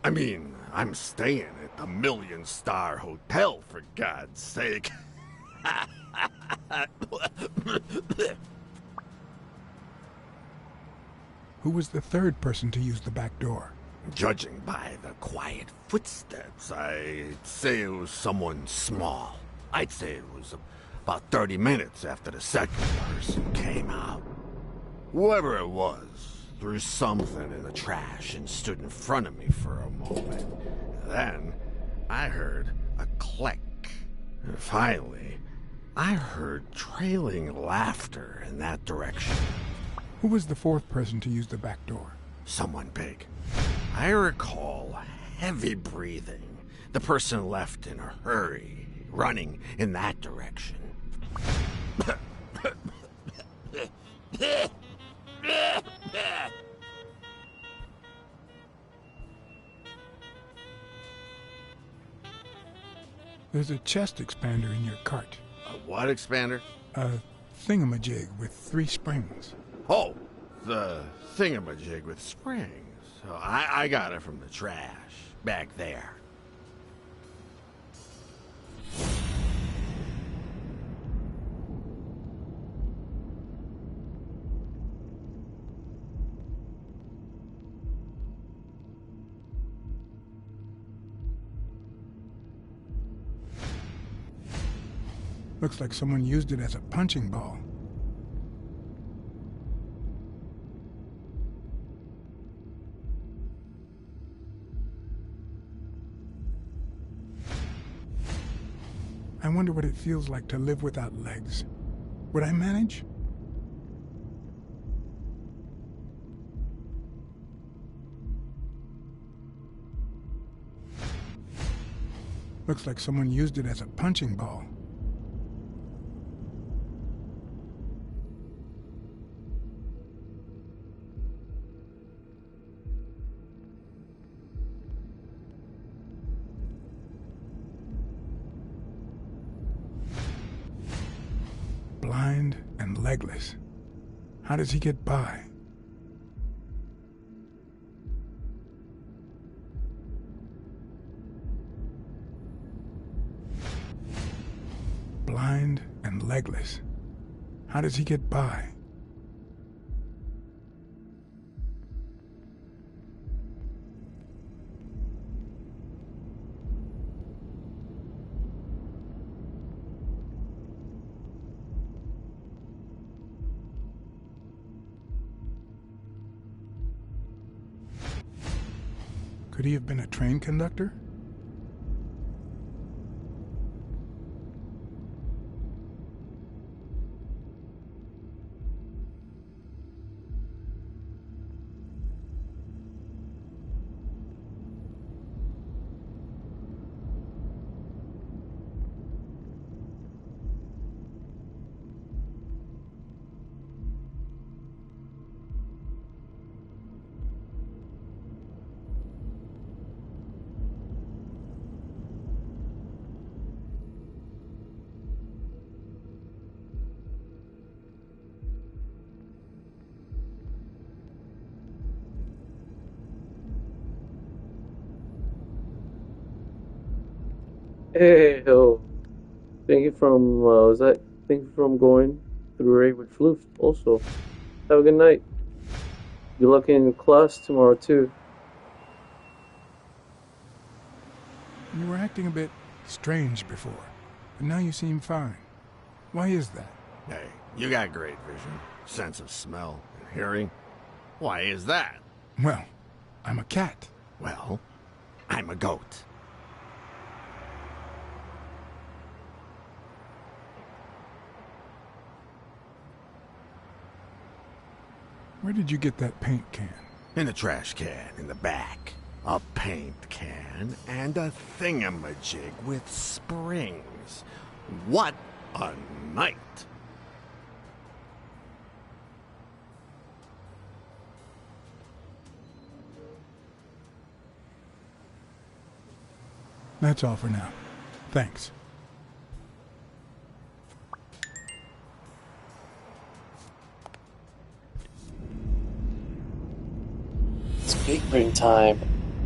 Speaker 10: I mean, I'm staying at the million-star hotel, for God's sake.
Speaker 2: Who was the third person to use the back door?
Speaker 10: Judging by the quiet footsteps, I'd say it was someone small. I'd say it was about 30 minutes after the second person came out. Whoever it was threw something in the trash and stood in front of me for a moment. Then I heard a click. And finally, I heard trailing laughter in that direction.
Speaker 2: Who was the fourth person to use the back door?
Speaker 10: Someone big. I recall heavy breathing. The person left in a hurry, running in that direction.
Speaker 2: There's a chest expander in your cart.
Speaker 10: A what expander?
Speaker 2: A thingamajig with 3 springs.
Speaker 10: Oh, the thingamajig with springs. Oh, I got it from the trash, back there.
Speaker 2: Looks like someone used it as a punching ball. I wonder what it feels like to live without legs. Would I manage? Looks like someone used it as a punching ball. Blind and legless. How does he get by? Blind and legless. How does he get by? Could he have been a train conductor?
Speaker 1: Hey, oh, thank you from going through Ray with Floof also. Have a good night. Good luck in class tomorrow too.
Speaker 2: You were acting a bit strange before, but now you seem fine. Why is that?
Speaker 10: Hey, you got great vision, sense of smell, and hearing. Why is that?
Speaker 2: Well, I'm a cat.
Speaker 10: Well, I'm a goat.
Speaker 2: Where did you get that paint can?
Speaker 10: In the trash can in the back. A paint can and a thingamajig with springs. What a night!
Speaker 2: That's all for now. Thanks.
Speaker 1: It's big brain time.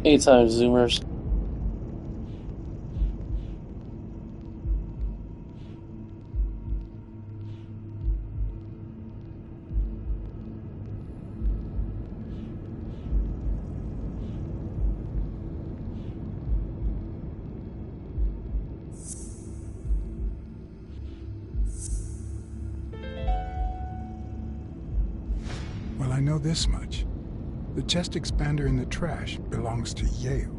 Speaker 1: Anytime, Zoomers.
Speaker 2: Well, I know this much. The chest expander in the trash belongs to Yale.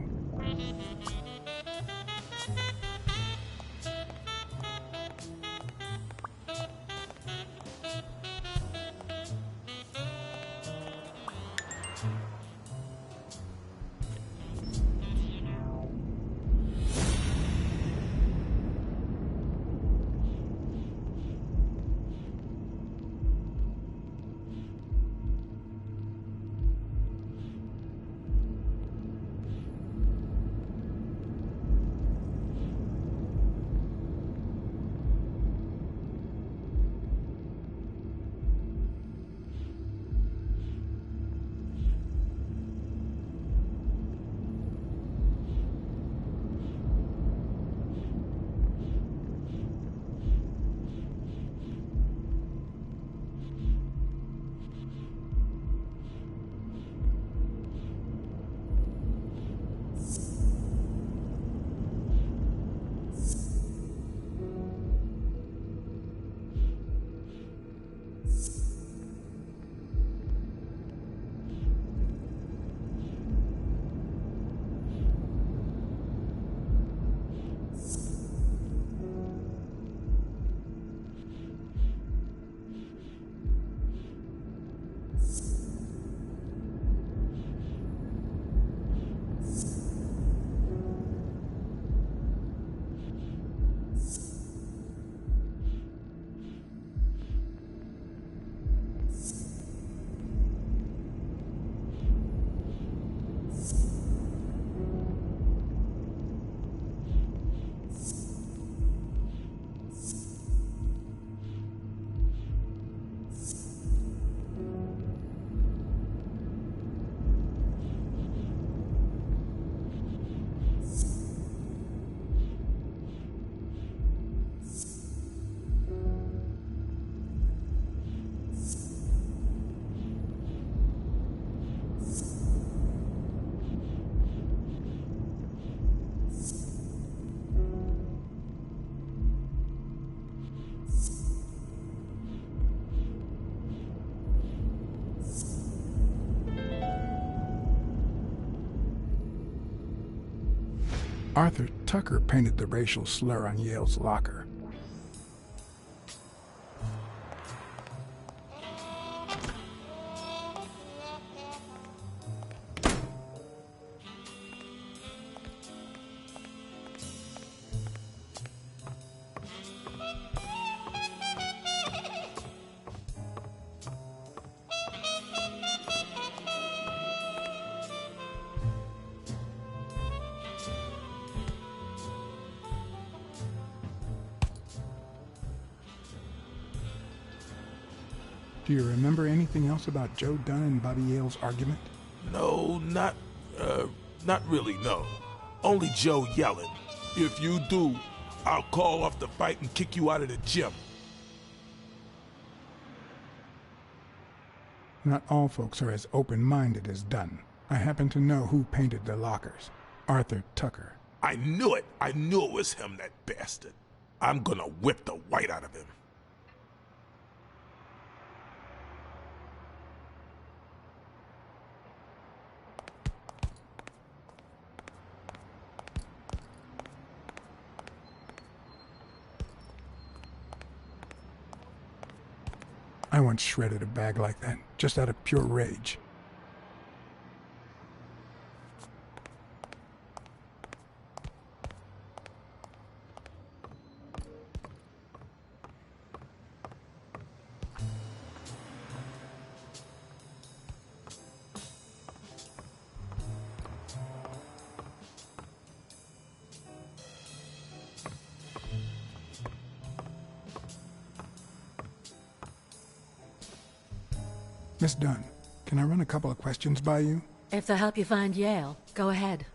Speaker 2: Arthur Tucker painted the racial slur on Yale's locker. Do you remember anything else about Joe Dunn and Bobby Yale's argument?
Speaker 4: No, not really, no. Only Joe yelling. If you do, I'll call off the fight and kick you out of the gym.
Speaker 2: Not all folks are as open-minded as Dunn. I happen to know who painted the lockers. Arthur Tucker.
Speaker 4: I knew it. I knew it was him, that bastard. I'm gonna whip the white out of him.
Speaker 2: I once shredded a bag like that, just out of pure rage. Miss Dunn, can I run a couple of questions by you?
Speaker 5: If they'll help you find Yale, go ahead.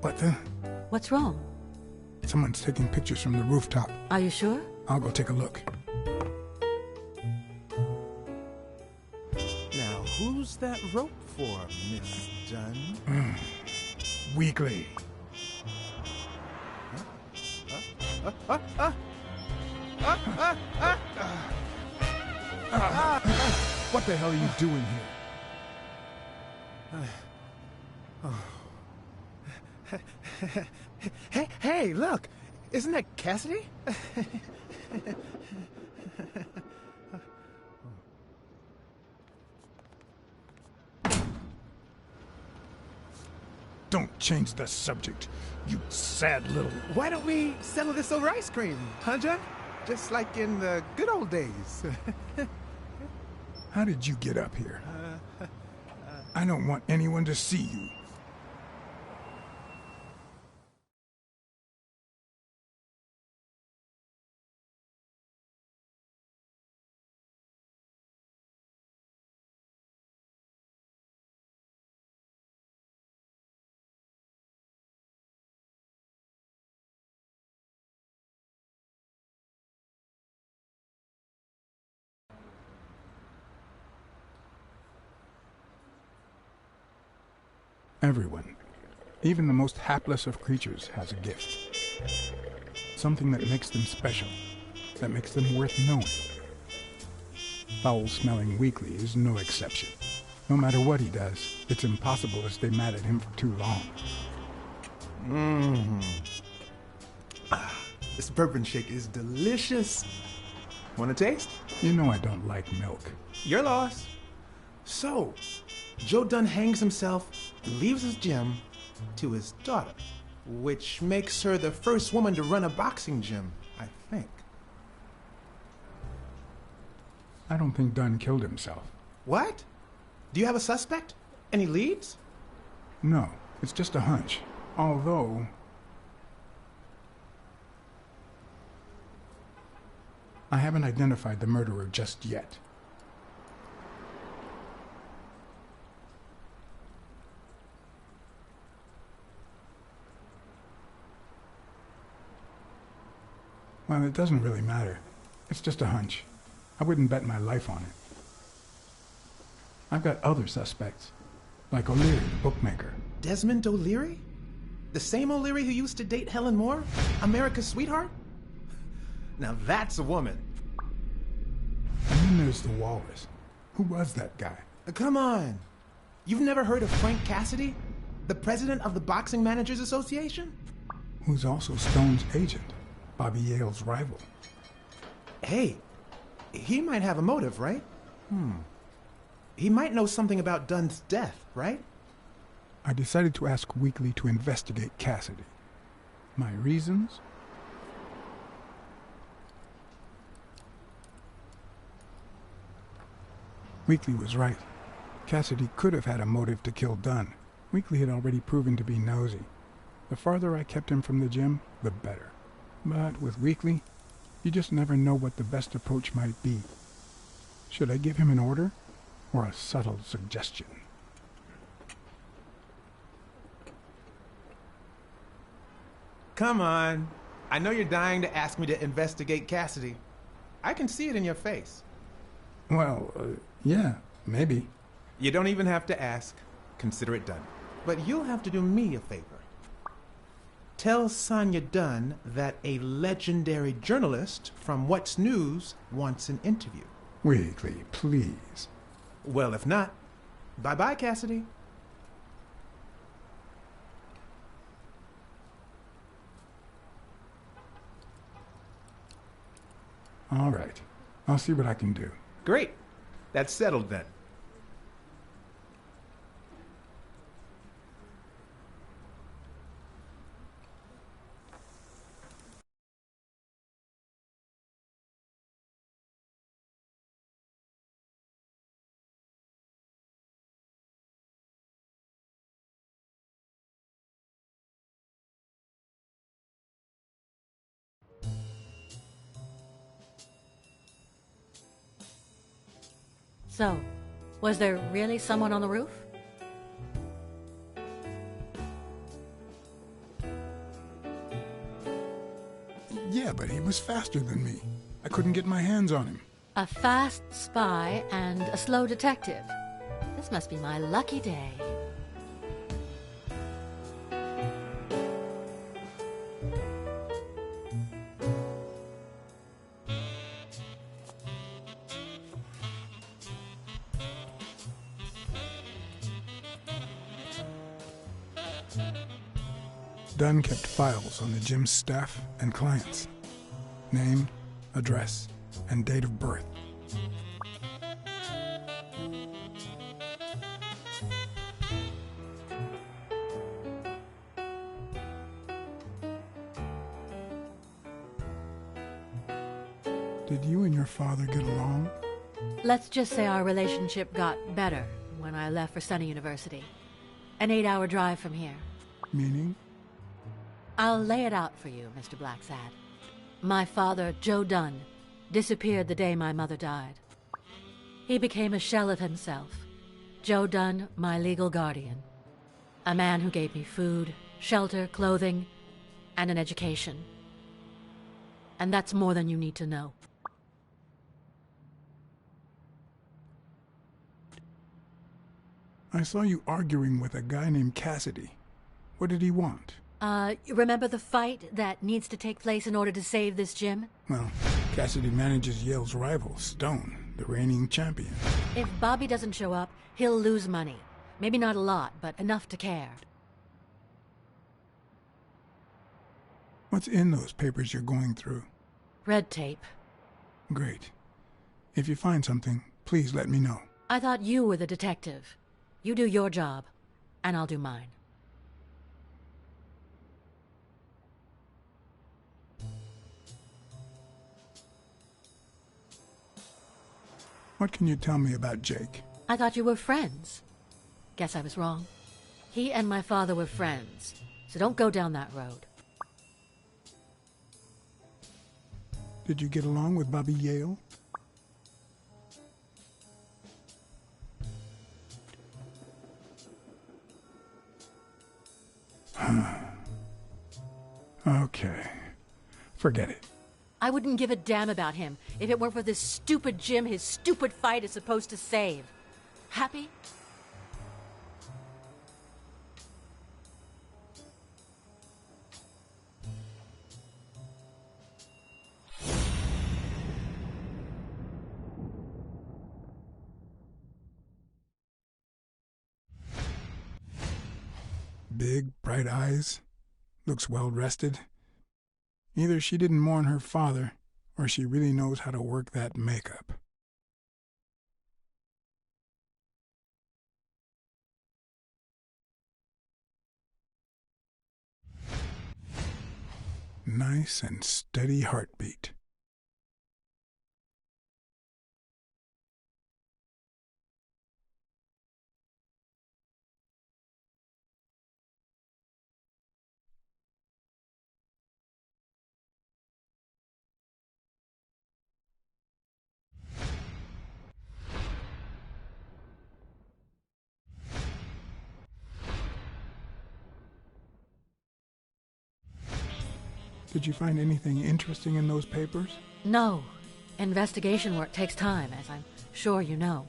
Speaker 2: What the?
Speaker 5: What's wrong?
Speaker 2: Someone's taking pictures from the rooftop.
Speaker 5: Are you sure?
Speaker 2: I'll go take a look.
Speaker 9: Now, who's that rope for, Miss Dunn?
Speaker 2: Weekly. What the hell are you doing here?
Speaker 9: Hey, look! Isn't that Cassidy?
Speaker 2: Don't change the subject, you sad little...
Speaker 9: Why don't we settle this over ice cream, huh, Jack? Just like in the good old days.
Speaker 2: How did you get up here? I don't want anyone to see you. Everyone, even the most hapless of creatures, has a gift. Something that makes them special, that makes them worth knowing. Foul-smelling Weekly is no exception. No matter what he does, it's impossible to stay mad at him for too long.
Speaker 9: This bourbon shake is delicious. Want a taste?
Speaker 2: You know I don't like milk.
Speaker 9: Your loss. So, Joe Dunn hangs himself and leaves his gym to his daughter, which makes her the first woman to run a boxing gym, I think.
Speaker 2: I don't think Dunn killed himself.
Speaker 9: What? Do you have a suspect? Any leads?
Speaker 2: No, it's just a hunch. Although... I haven't identified the murderer just yet. Well, it doesn't really matter. It's just a hunch. I wouldn't bet my life on it. I've got other suspects, like O'Leary, the bookmaker.
Speaker 9: Desmond O'Leary? The same O'Leary who used to date Helen Moore? America's sweetheart? Now that's a woman.
Speaker 2: And then there's the Walrus. Who was that guy?
Speaker 9: Come on. You've never heard of Frank Cassidy? The president of the Boxing Managers Association?
Speaker 2: Who's also Stone's agent, Bobby Yale's rival.
Speaker 9: Hey, he might have a motive, right? He might know something about Dunn's death, right?
Speaker 2: I decided to ask Weekly to investigate Cassidy. My reasons? Weekly was right. Cassidy could have had a motive to kill Dunn. Weekly had already proven to be nosy. The farther I kept him from the gym, the better. But with Weekly, you just never know what the best approach might be. Should I give him an order, or a subtle suggestion?
Speaker 9: Come on. I know you're dying to ask me to investigate Cassidy. I can see it in your face.
Speaker 2: Well, yeah, maybe.
Speaker 9: You don't even have to ask. Consider it done. But you'll have to do me a favor. Tell Sonia Dunn that a legendary journalist from What's News wants an interview.
Speaker 2: Weekly, please.
Speaker 9: Well, if not, bye-bye, Cassidy.
Speaker 2: All right. I'll see what I can do.
Speaker 9: Great. That's settled then.
Speaker 5: So, was there really someone on the roof?
Speaker 2: Yeah, but he was faster than me. I couldn't get my hands on him.
Speaker 5: A fast spy and a slow detective. This must be my lucky day.
Speaker 2: Dunn kept files on the gym's staff and clients. Name, address, and date of birth. Did you and your father get along?
Speaker 5: Let's just say our relationship got better when I left for Sunny University. An 8-hour drive from here.
Speaker 2: Meaning?
Speaker 5: I'll lay it out for you, Mr. Blacksad. My father, Joe Dunn, disappeared the day my mother died. He became a shell of himself. Joe Dunn, my legal guardian. A man who gave me food, shelter, clothing, and an education. And that's more than you need to know.
Speaker 2: I saw you arguing with a guy named Cassidy. What did he want?
Speaker 5: Remember the fight that needs to take place in order to save this gym?
Speaker 2: Well, Cassidy manages Yale's rival, Stone, the reigning champion.
Speaker 5: If Bobby doesn't show up, he'll lose money. Maybe not a lot, but enough to care.
Speaker 2: What's in those papers you're going through?
Speaker 5: Red tape.
Speaker 2: Great. If you find something, please let me know.
Speaker 5: I thought you were the detective. You do your job, and I'll do mine.
Speaker 2: What can you tell me about Jake?
Speaker 5: I thought you were friends. Guess I was wrong. He and my father were friends, so don't go down that road.
Speaker 2: Did you get along with Bobby Yale? Okay. Forget it.
Speaker 5: I wouldn't give a damn about him if it weren't for this stupid gym his stupid fight is supposed to save. Happy?
Speaker 2: Big, bright eyes. Looks well rested. Either she didn't mourn her father, or she really knows how to work that makeup. Nice and steady heartbeat. Did you find anything interesting in those papers?
Speaker 5: No. Investigation work takes time, as I'm sure you know.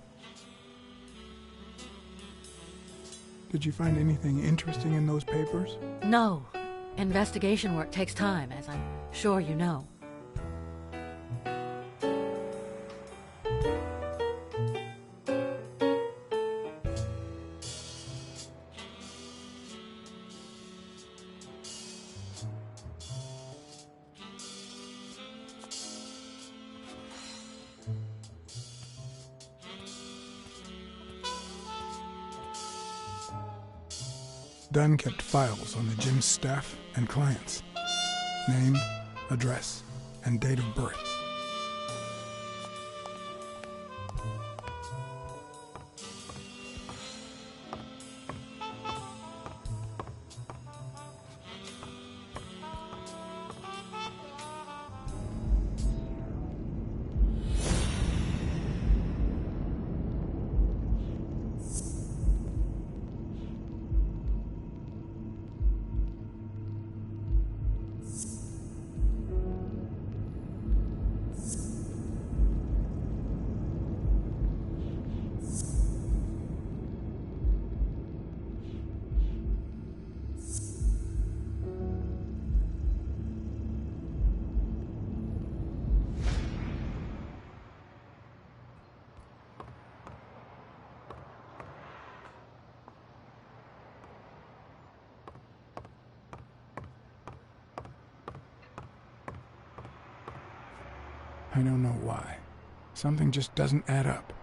Speaker 2: Did you find anything interesting in those papers?
Speaker 5: No. Investigation work takes time, as I'm sure you know.
Speaker 2: Dunn kept files on the gym's staff and clients. Name, address, and date of birth. I don't know why. Something just doesn't add up.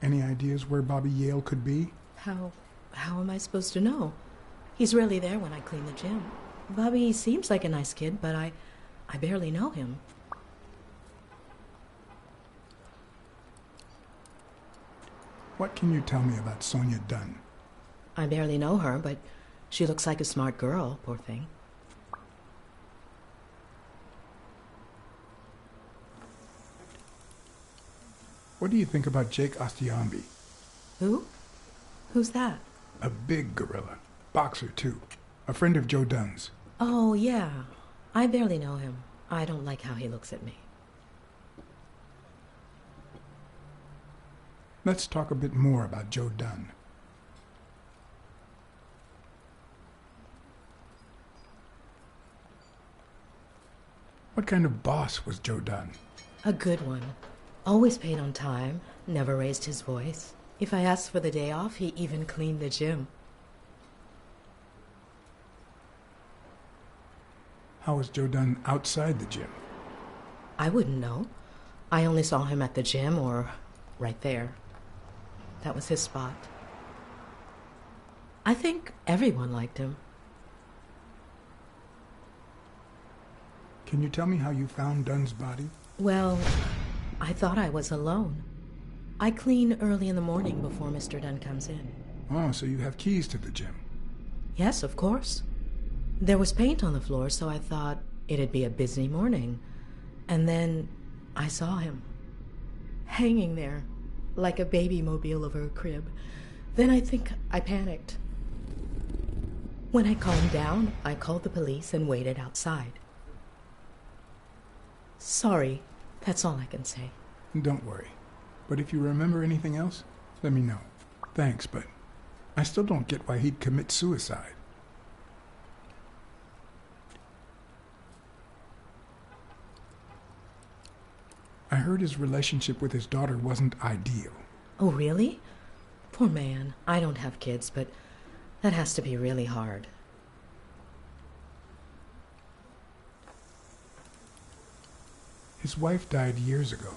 Speaker 2: Any ideas where Bobby Yale could be?
Speaker 12: How am I supposed to know? He's rarely there when I clean the gym. Bobby seems like a nice kid, but I barely know him.
Speaker 2: What can you tell me about Sonia Dunn?
Speaker 12: I barely know her, but she looks like a smart girl, poor thing.
Speaker 2: What do you think about Jake Ostiambi?
Speaker 12: Who? Who's that?
Speaker 2: A big gorilla. Boxer, too. A friend of Joe Dunn's.
Speaker 12: Oh, yeah. I barely know him. I don't like how he looks at me.
Speaker 2: Let's talk a bit more about Joe Dunn. What kind of boss was Joe Dunn?
Speaker 12: A good one. Always paid on time, never raised his voice. If I asked for the day off, he even cleaned the gym.
Speaker 2: How was Joe Dunn outside the gym?
Speaker 12: I wouldn't know. I only saw him at the gym or right there. That was his spot. I think everyone liked him.
Speaker 2: Can you tell me how you found Dunn's body?
Speaker 12: Well, I thought I was alone. I clean early in the morning before Mr. Dunn comes in.
Speaker 2: Oh, so you have keys to the gym?
Speaker 12: Yes, of course. There was paint on the floor, so I thought it'd be a busy morning. And then I saw him, hanging there, like a baby mobile over a crib. Then I think I panicked. When I calmed down, I called the police and waited outside. Sorry, that's all I can say.
Speaker 2: Don't worry. But if you remember anything else, let me know. Thanks, but I still don't get why he'd commit suicide. I heard his relationship with his daughter wasn't ideal.
Speaker 12: Oh, really? Poor man. I don't have kids, but that has to be really hard.
Speaker 2: His wife died years ago.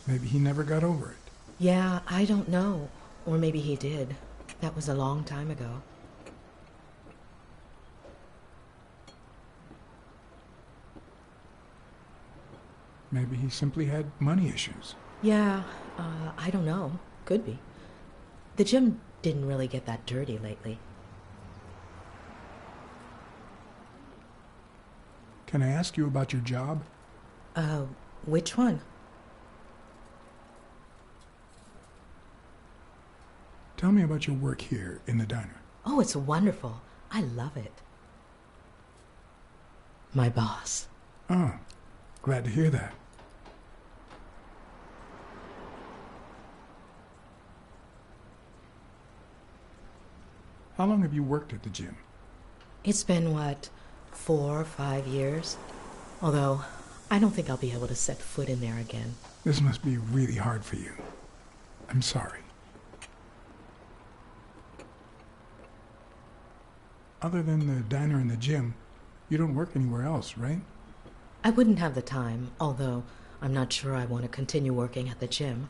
Speaker 2: Maybe he never got over it.
Speaker 12: Yeah, I don't know. Or maybe he did. That was a long time ago.
Speaker 2: Maybe he simply had money issues.
Speaker 12: Yeah, I don't know. Could be. The gym didn't really get that dirty lately.
Speaker 2: Can I ask you about your job?
Speaker 12: Which one?
Speaker 2: Tell me about your work here in the diner.
Speaker 12: Oh, it's wonderful. I love it. My boss.
Speaker 2: Oh, glad to hear that. How long have you worked at the gym?
Speaker 12: It's been, 4 or 5 years? Although, I don't think I'll be able to set foot in there again.
Speaker 2: This must be really hard for you. I'm sorry. Other than the diner and the gym, you don't work anywhere else, right?
Speaker 12: I wouldn't have the time, although I'm not sure I want to continue working at the gym.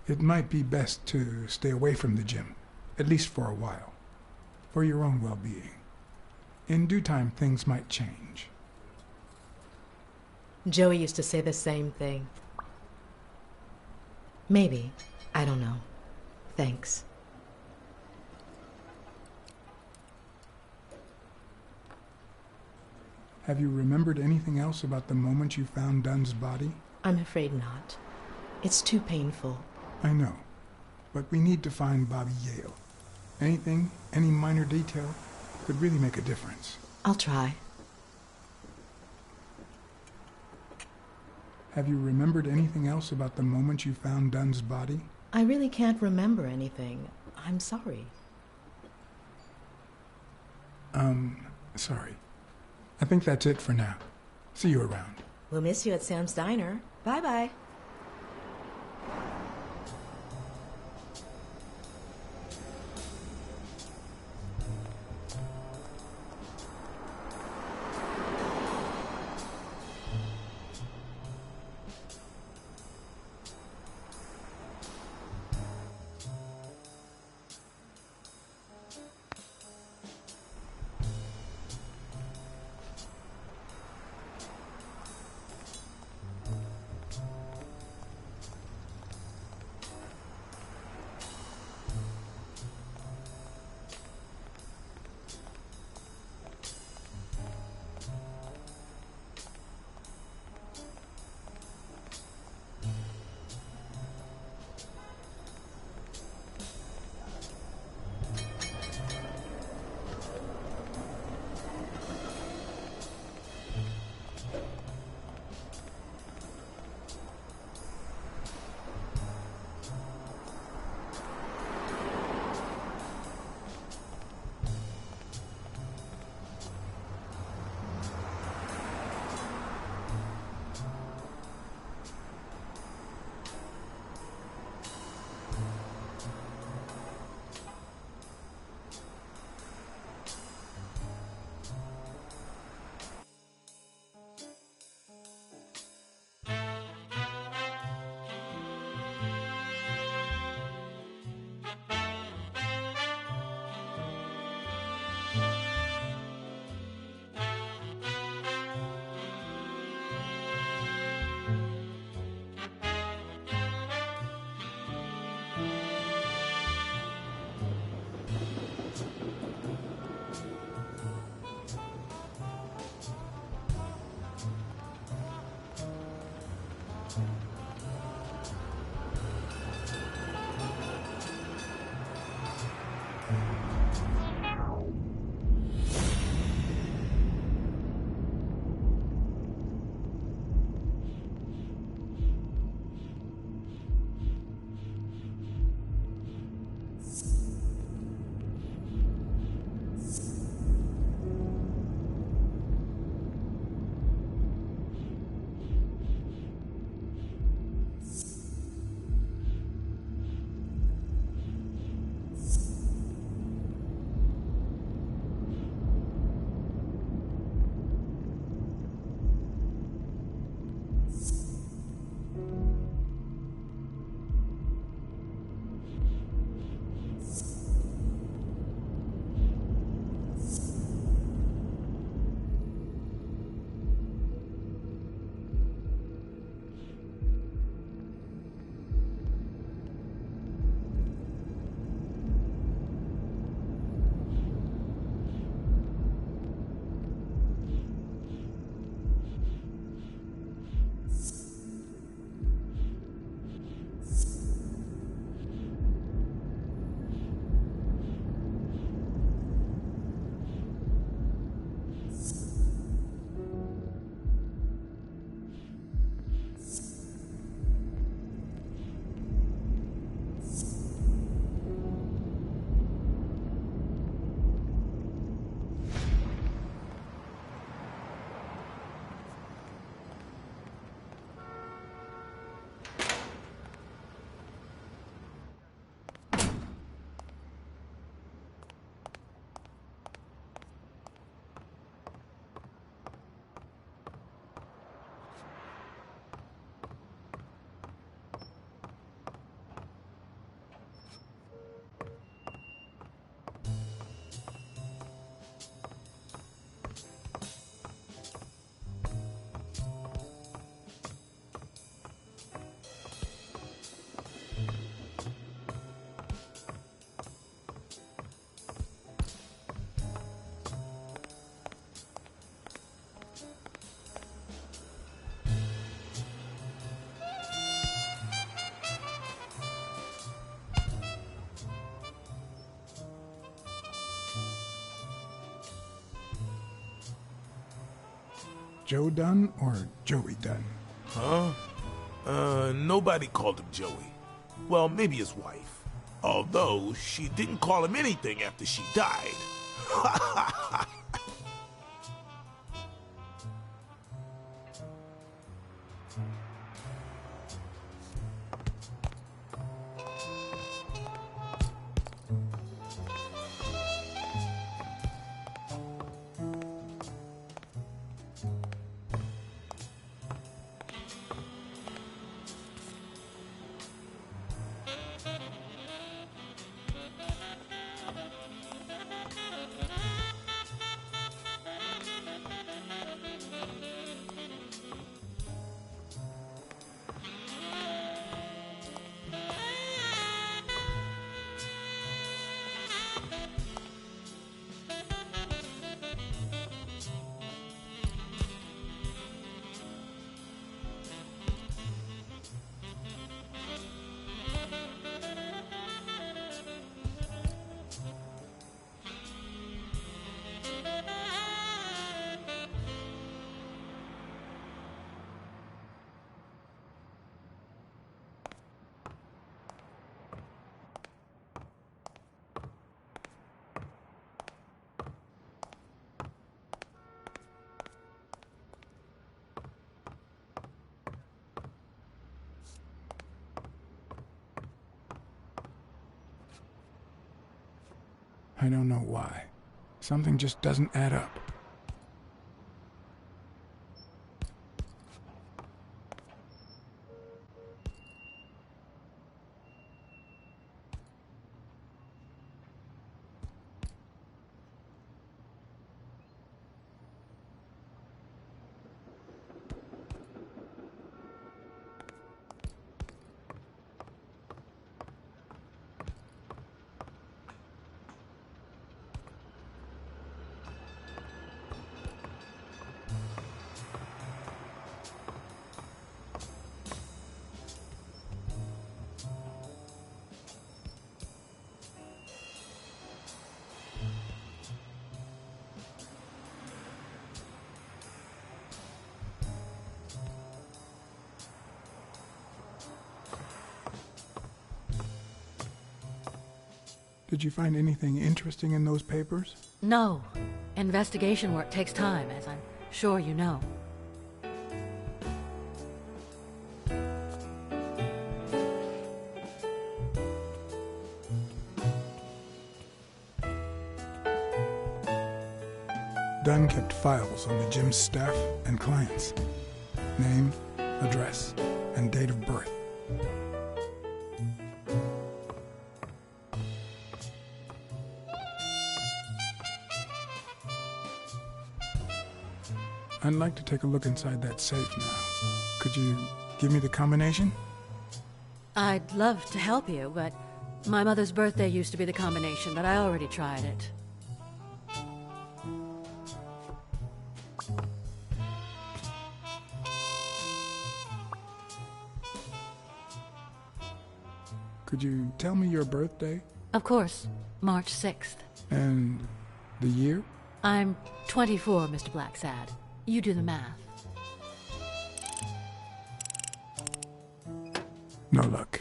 Speaker 2: It might be best to stay away from the gym, at least for a while, for your own well-being. In due time, things might change.
Speaker 12: Joey used to say the same thing. Maybe. I don't know. Thanks.
Speaker 2: Have you remembered anything else about the moment you found Dunn's body?
Speaker 12: I'm afraid not. It's too painful.
Speaker 2: I know, but we need to find Bobby Yale. Anything, any minor detail, could really make a difference.
Speaker 12: I'll try.
Speaker 2: Have you remembered anything else about the moment you found Dunn's body?
Speaker 12: I really can't remember anything. I'm sorry.
Speaker 2: Sorry. I think that's it for now. See you around.
Speaker 12: We'll miss you at Sam's Diner. Bye-bye.
Speaker 2: Joe Dunn or Joey Dunn?
Speaker 4: Huh? Nobody called him Joey. Well, maybe his wife. Although, she didn't call him anything after she died.
Speaker 2: I don't know why. Something just doesn't add up. Did you find anything interesting in those papers?
Speaker 5: No. Investigation work takes time, as I'm sure you know.
Speaker 2: Dunn kept files on the gym's staff and clients. Name, address, and date of birth. I'd like to take a look inside that safe now. Could you give me the combination?
Speaker 5: I'd love to help you, but my mother's birthday used to be the combination, but I already tried it.
Speaker 2: Could you tell me your birthday?
Speaker 5: Of course. March 6th.
Speaker 2: And the year?
Speaker 5: I'm 24, Mr. Blacksad. You do the math.
Speaker 2: No luck.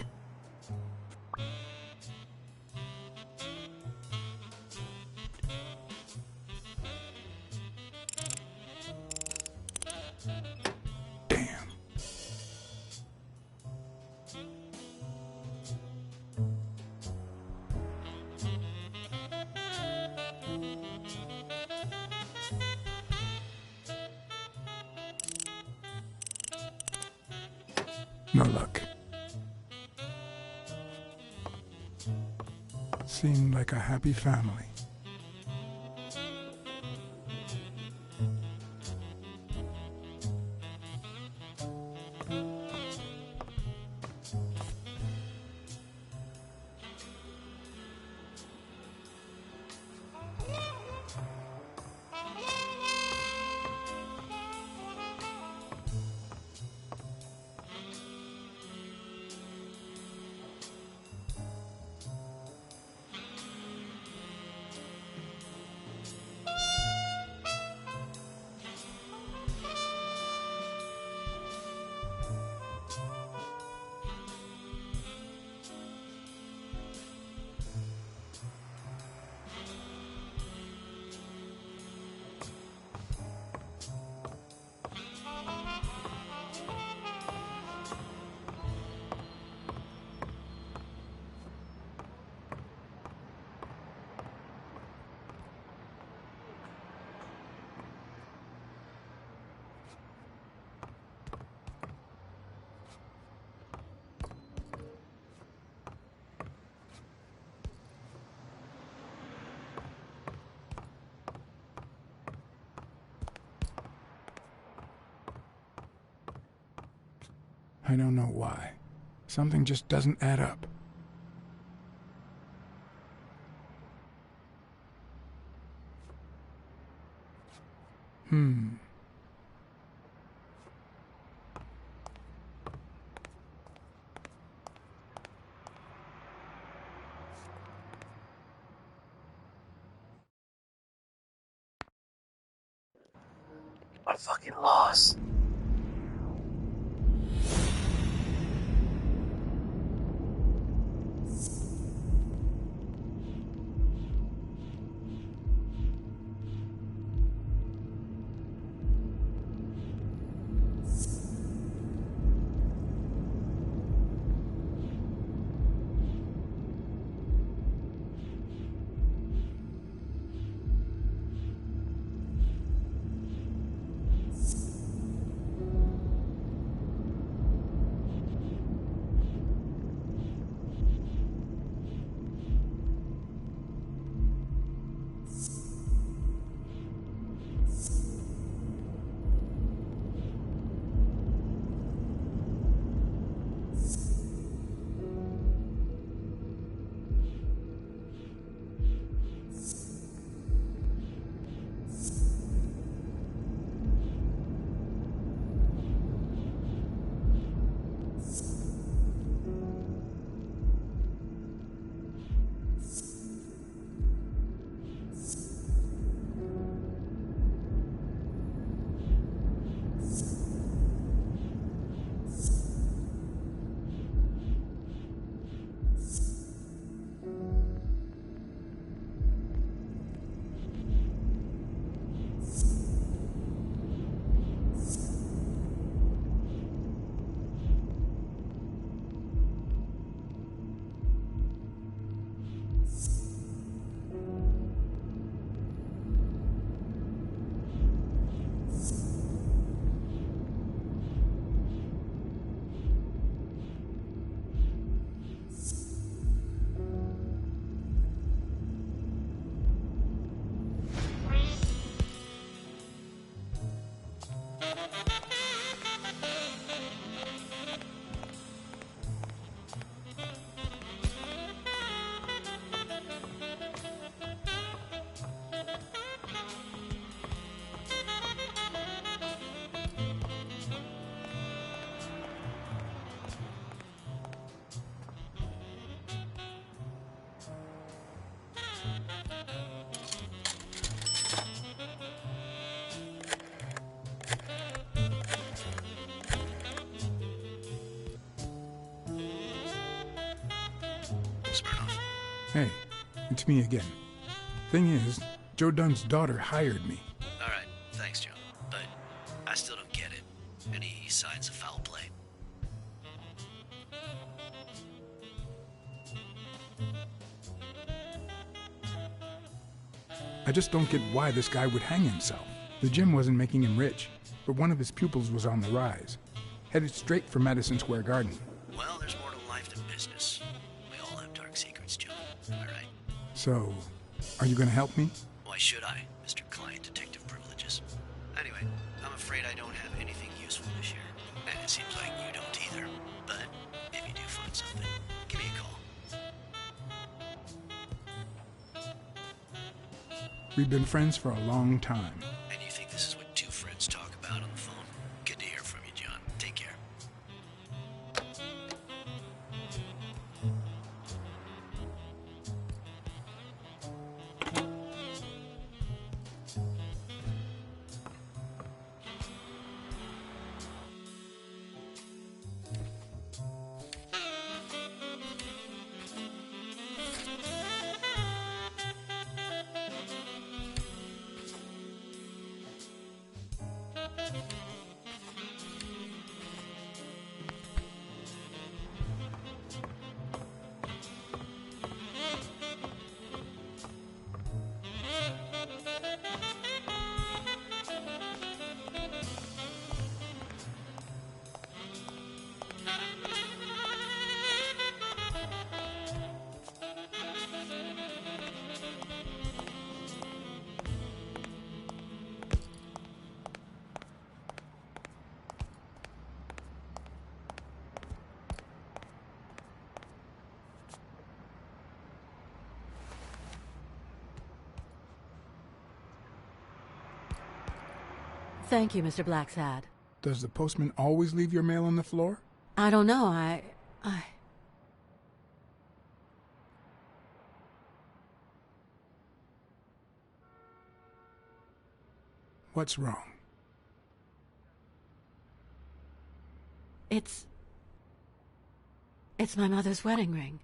Speaker 2: Damn. No luck. Seemed like a happy family. I don't know why. Something just doesn't add up.
Speaker 1: I'm fucking lost.
Speaker 2: Hey, it's me again. Thing is, Joe Dunn's daughter hired me.
Speaker 14: Alright, thanks, Joe. But I still don't get it. Any signs of foul play?
Speaker 2: I just don't get why this guy would hang himself. The gym wasn't making him rich, but one of his pupils was on the rise. Headed straight for Madison Square Garden.
Speaker 14: Well, there's more to life than business. We all have dark secrets, Joe. Am I right?
Speaker 2: So, are you gonna help me?
Speaker 14: Why should I, Mr. Client Detective Privileges? Anyway, I'm afraid I don't have anything useful to share. And it seems like you don't either. But if you do find something, give me a call.
Speaker 2: We've been friends for a long time.
Speaker 14: And you think this is what two friends talk about on the phone? Good to hear from you, John. Take care.
Speaker 5: Thank you, Mr. Blacksad.
Speaker 2: Does the postman always leave your mail on the floor?
Speaker 5: I don't know,
Speaker 2: What's wrong?
Speaker 5: It's my mother's wedding ring.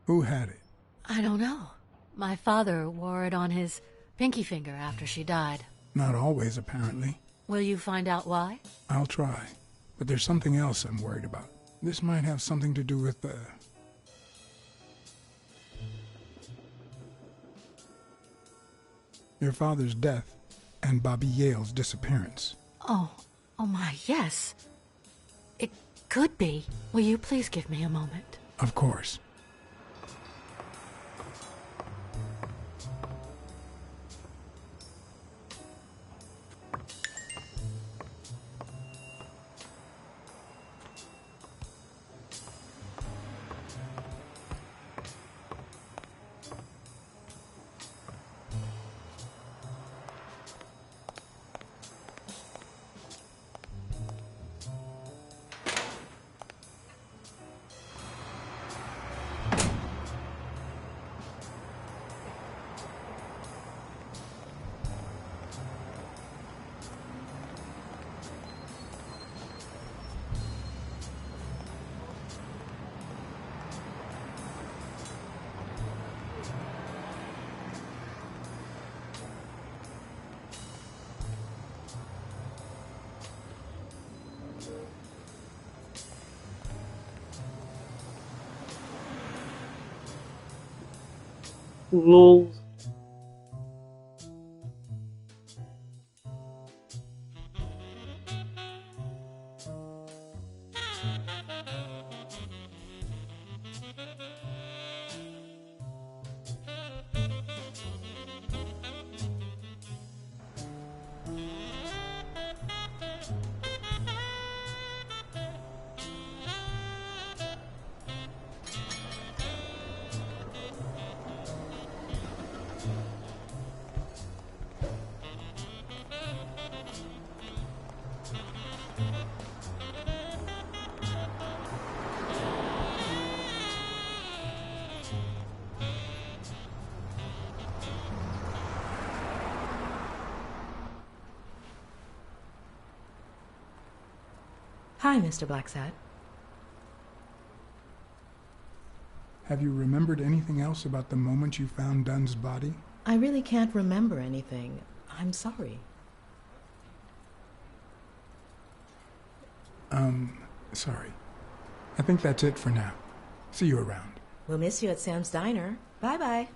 Speaker 2: Who had it?
Speaker 5: I don't know. My father wore it on his pinky finger after she died.
Speaker 2: Not always, apparently.
Speaker 5: Will you find out why?
Speaker 2: I'll try. But there's something else I'm worried about. This might have something to do with your father's death and Bobby Yale's disappearance.
Speaker 5: Oh my, yes. It could be. Will you please give me a moment?
Speaker 2: Of course.
Speaker 1: Lol.
Speaker 12: Hi, Mr. Blacksad.
Speaker 2: Have you remembered anything else about the moment you found Dunn's body?
Speaker 12: I really can't remember anything. I'm sorry.
Speaker 2: Sorry. I think that's it for now. See you around.
Speaker 12: We'll miss you at Sam's Diner. Bye-bye.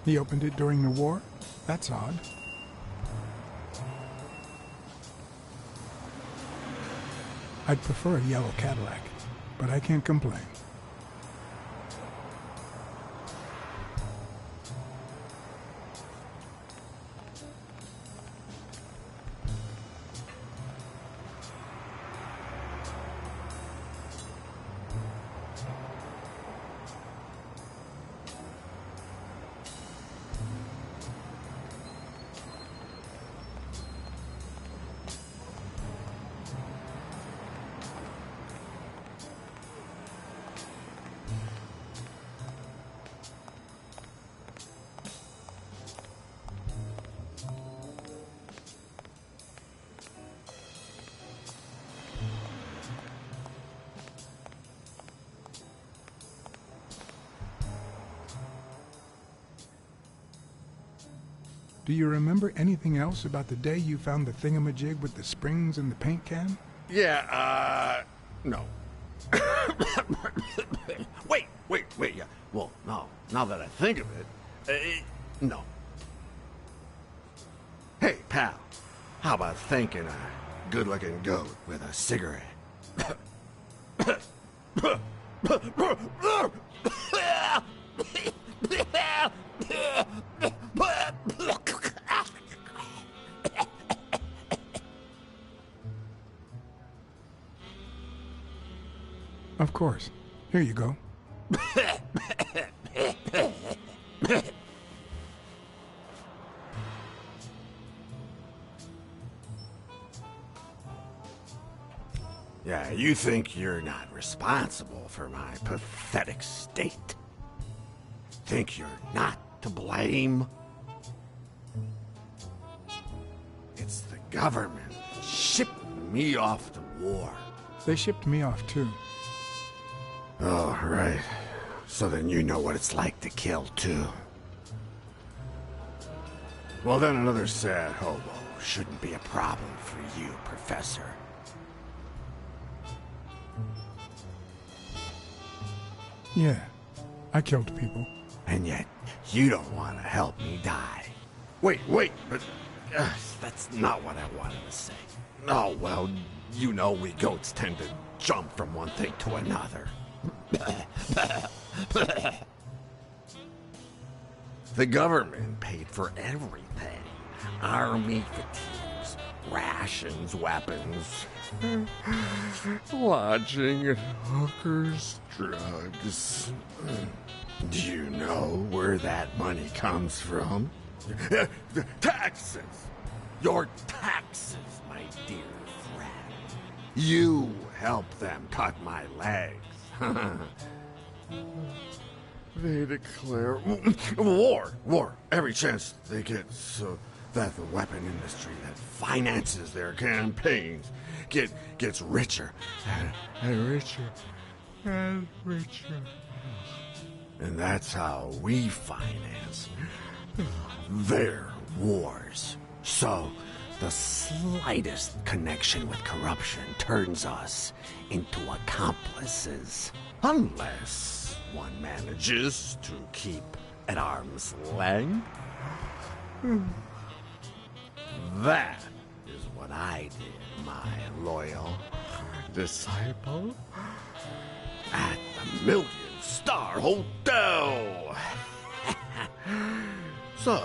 Speaker 2: He opened it during the war? That's odd. I'd prefer a yellow Cadillac, but I can't complain. Do you remember anything else about the day you found the thingamajig with the springs and the paint can?
Speaker 10: Yeah, no. Wait, yeah. Well, no, now that I think of it, no. Hey, pal, how about thanking a good-looking goat with a cigarette?
Speaker 2: Of course. Here you go.
Speaker 10: Yeah, you think you're not responsible for my pathetic state? Think you're not to blame? It's the government shipped me off to war.
Speaker 2: They shipped me off, too.
Speaker 10: Oh, right. So then you know what it's like to kill, too. Well, then another sad hobo shouldn't be a problem for you, Professor.
Speaker 2: Yeah, I killed people.
Speaker 10: And yet, you don't want to help me die. Wait, but that's not what I wanted to say. Oh, well, you know we goats tend to jump from one thing to another. The government paid for everything. Army fatigues, rations, weapons, lodging at hookers, drugs. Do you know where that money comes from? Taxes! Your taxes, my dear friend. You helped them cut my legs. They declare war every chance they get, so that the weapon industry that finances their campaigns gets richer and richer and richer. And that's how we finance their wars. So the slightest connection with corruption turns us into accomplices. Unless one manages to keep at arm's length. That is what I did, my loyal disciple. At the Million-Star Hotel. So,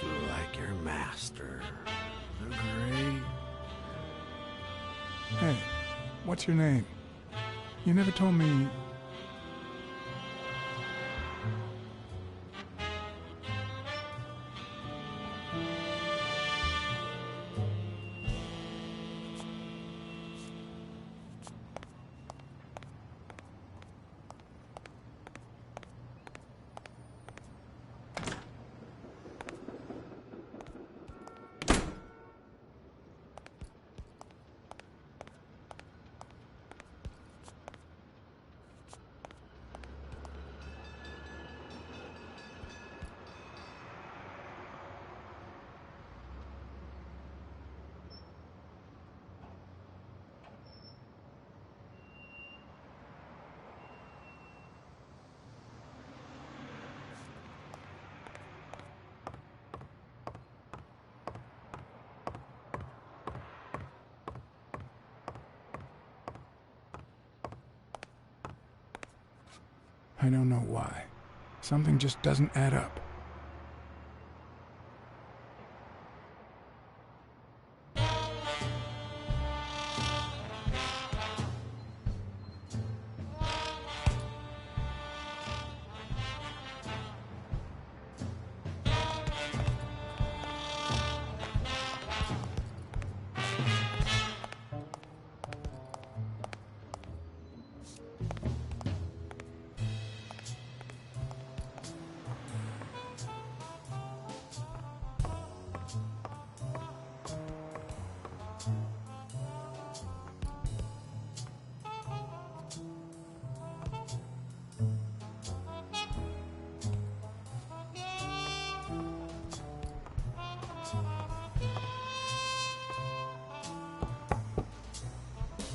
Speaker 10: do you like your master, the great?
Speaker 2: Hey, what's your name? You never told me. I don't know why. Something just doesn't add up.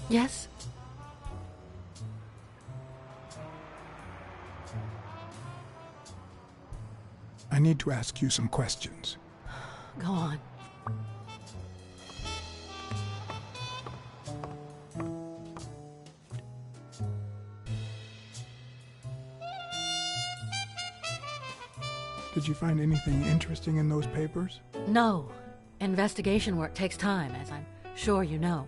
Speaker 5: Yes?
Speaker 2: I need to ask you some questions.
Speaker 5: Go on.
Speaker 2: Did you find anything interesting in those papers?
Speaker 5: No. Investigation work takes time, as I'm sure you know.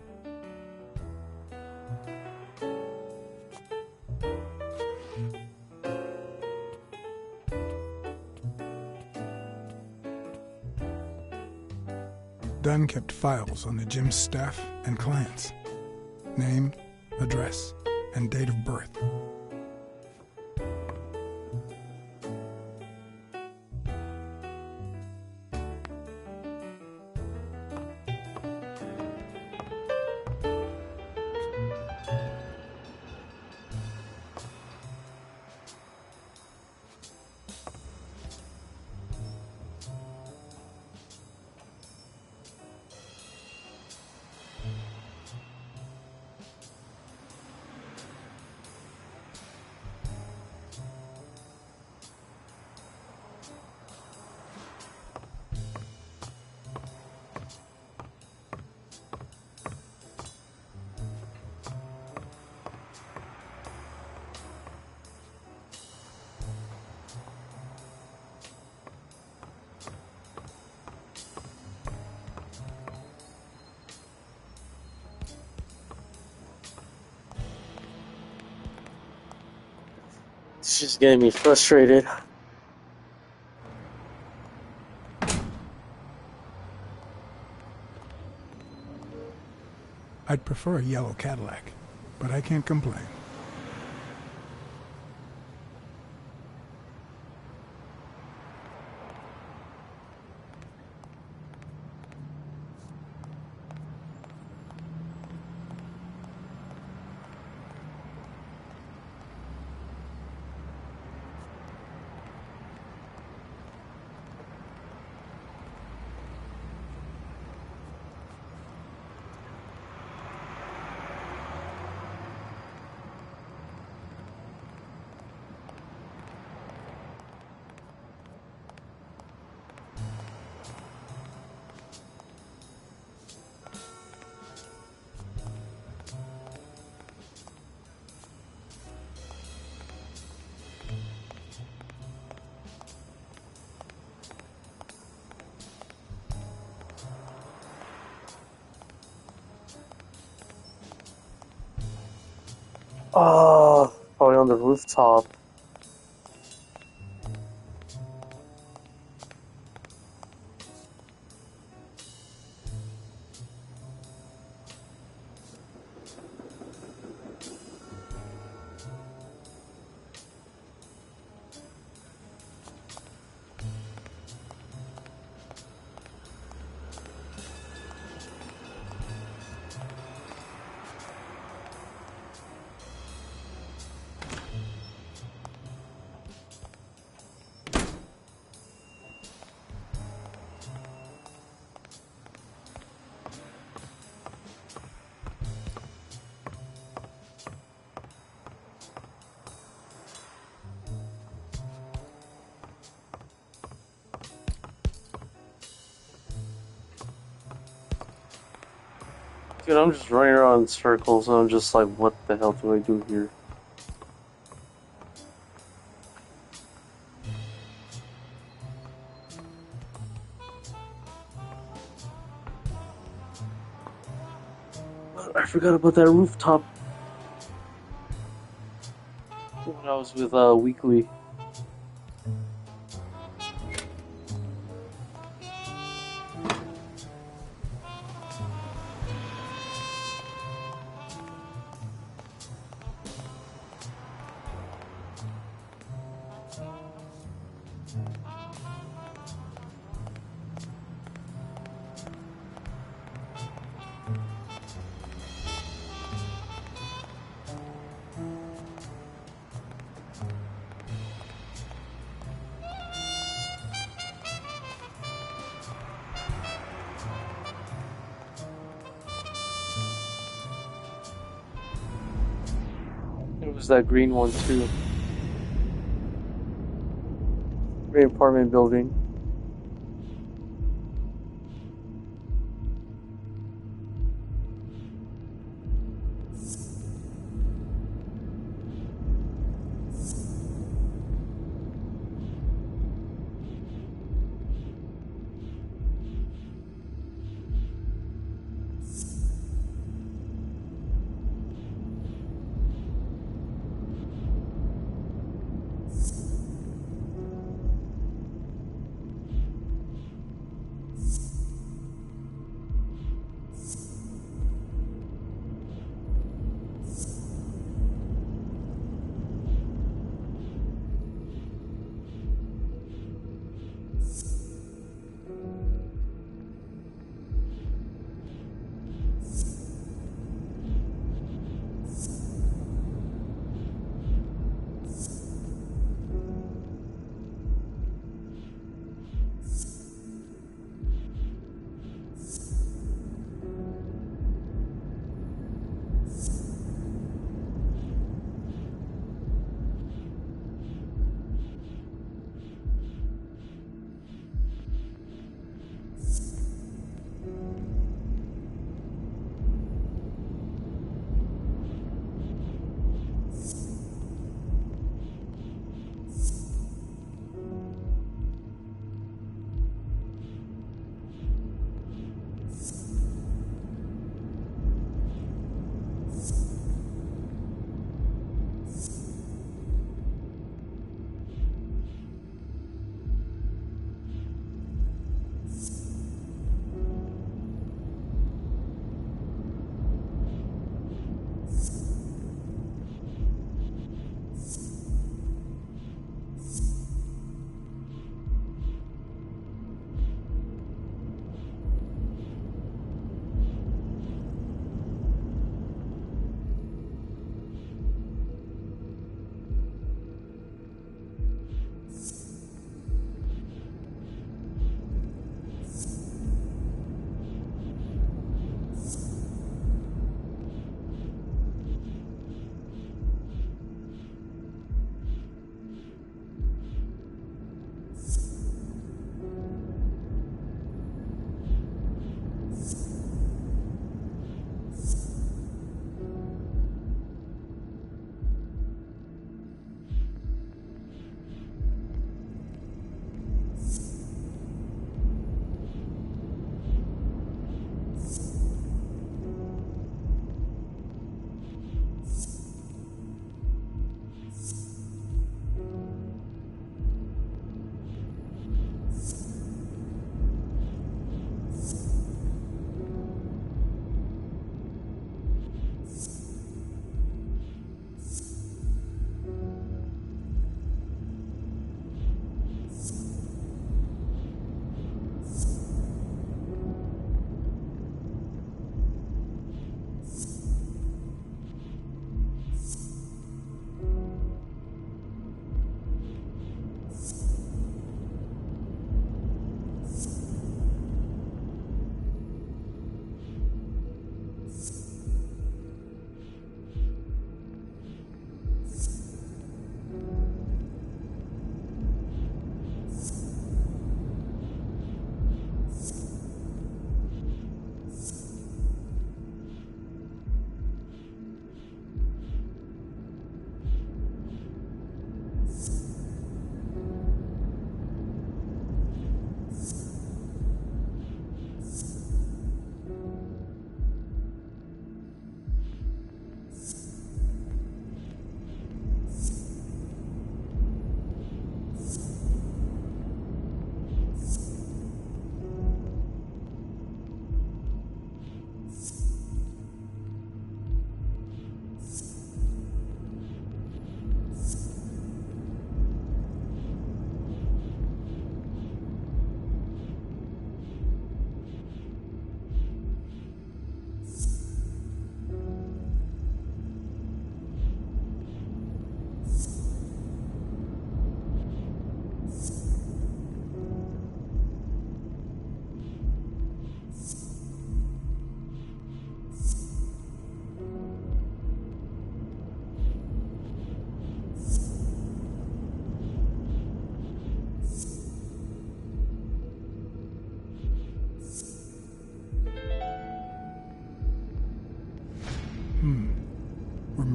Speaker 2: Dunn kept files on the gym's staff and clients. Name, address, and date of birth.
Speaker 1: It's just getting me frustrated.
Speaker 2: I'd prefer a yellow Cadillac, but I can't complain.
Speaker 1: Oh, probably on the rooftop. Dude, I'm just running around in circles, and I'm just like, what the hell do I do here? I forgot about that rooftop when I was with Weekly.
Speaker 15: was that green one too. Green apartment building.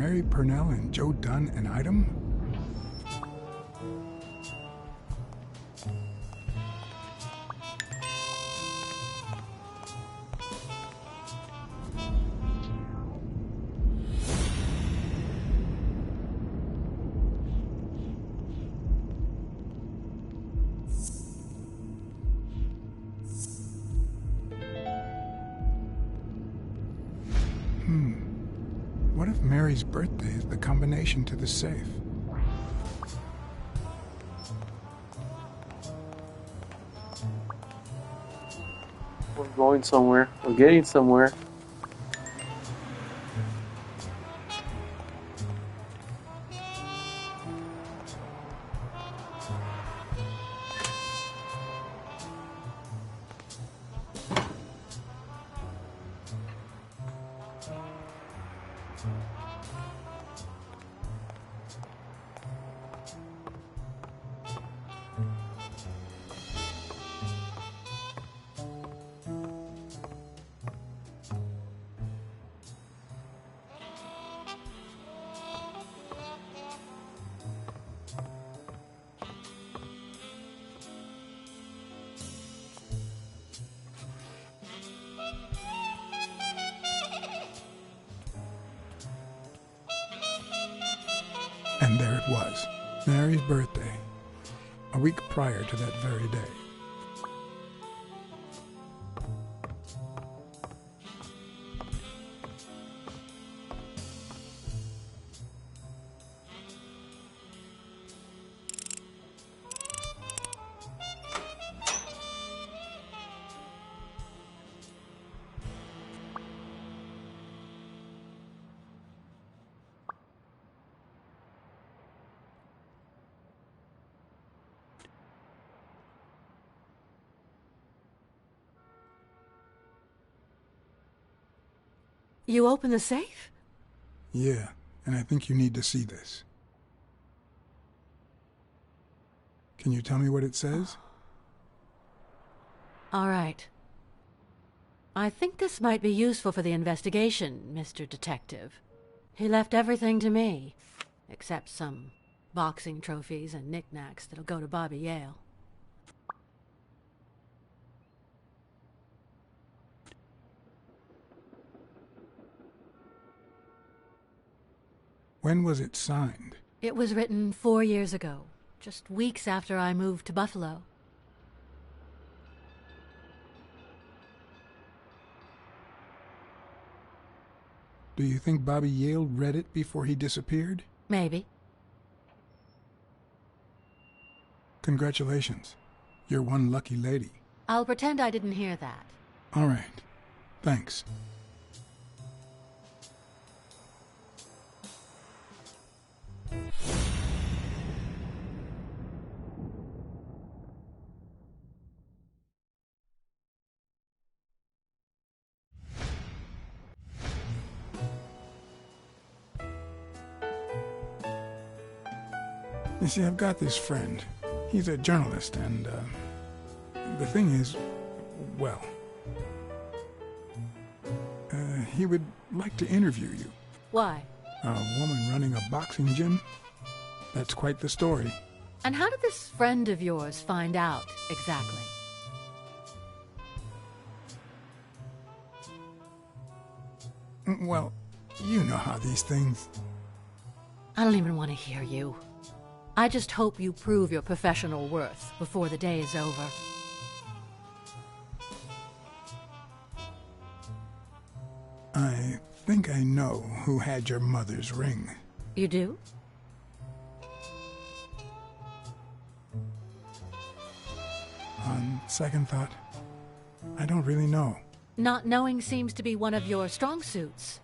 Speaker 2: Mary Purnell and Joe Dunn an item? What if Mary's birthday is the combination to the safe?
Speaker 15: We're going somewhere. We're getting somewhere.
Speaker 2: And there it was, Mary's birthday, a week prior to that very day.
Speaker 5: You open the safe?
Speaker 2: Yeah, and I think you need to see this. Can you tell me what it says?
Speaker 5: All right. I think this might be useful for the investigation, Mr. Detective. He left everything to me, except some boxing trophies and knickknacks that'll go to Bobby Yale.
Speaker 2: When was it signed?
Speaker 5: It was written 4 years ago, just weeks after I moved to Buffalo.
Speaker 2: Do you think Bobby Yale read it before he disappeared?
Speaker 5: Maybe.
Speaker 2: Congratulations. You're one lucky lady.
Speaker 5: I'll pretend I didn't hear that.
Speaker 2: All right. Thanks. You see, I've got this friend. He's a journalist, and, the thing is, well, he would like to interview you.
Speaker 5: Why?
Speaker 2: A woman running a boxing gym? That's quite the story.
Speaker 5: And how did this friend of yours find out, exactly?
Speaker 2: Well, you know how these things...
Speaker 5: I don't even want to hear you. I just hope you prove your professional worth before the day is over.
Speaker 2: I think I know who had your mother's ring.
Speaker 5: You do?
Speaker 2: On second thought, I don't really know.
Speaker 5: Not knowing seems to be one of your strong suits.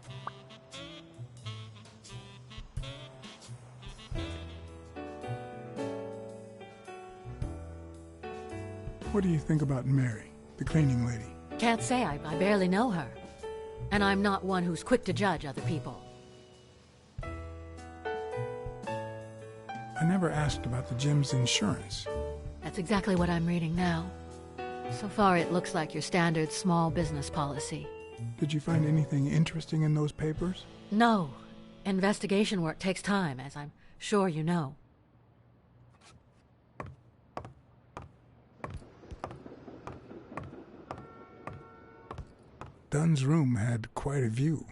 Speaker 2: What do you think about Mary, the cleaning lady?
Speaker 5: Can't say. I barely know her. And I'm not one who's quick to judge other people.
Speaker 2: I never asked about the gym's insurance.
Speaker 5: That's exactly what I'm reading now. So far, it looks like your standard small business policy.
Speaker 2: Did you find anything interesting in those papers?
Speaker 5: No. Investigation work takes time, as I'm sure you know.
Speaker 2: Dunn's room had quite a view.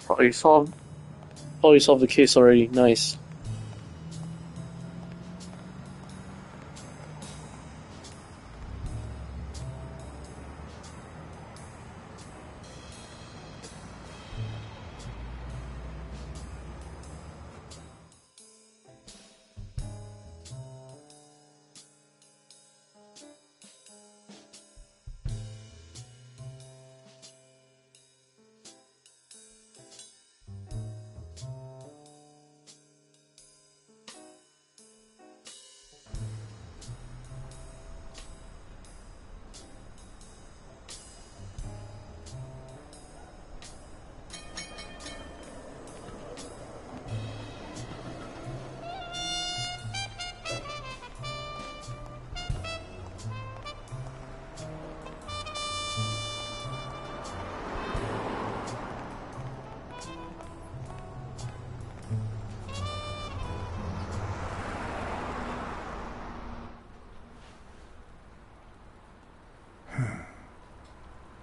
Speaker 15: Probably solved the case already. Nice.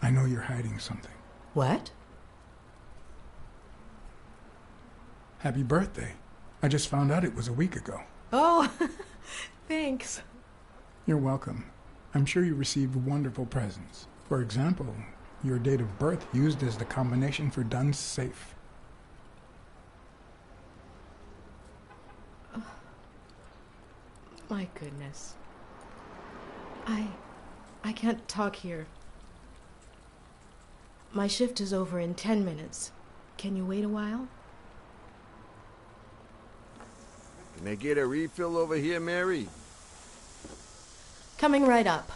Speaker 15: I know you're hiding something.
Speaker 12: What?
Speaker 2: Happy birthday. I just found out it was a week ago.
Speaker 12: Oh, thanks.
Speaker 2: You're welcome. I'm sure you received wonderful presents. For example, your date of birth used as the combination for Dunn's safe.
Speaker 12: Oh, my goodness. I can't talk here. My shift is over in 10 minutes. Can you wait a while?
Speaker 10: Can I get a refill over here, Mary?
Speaker 12: Coming right up.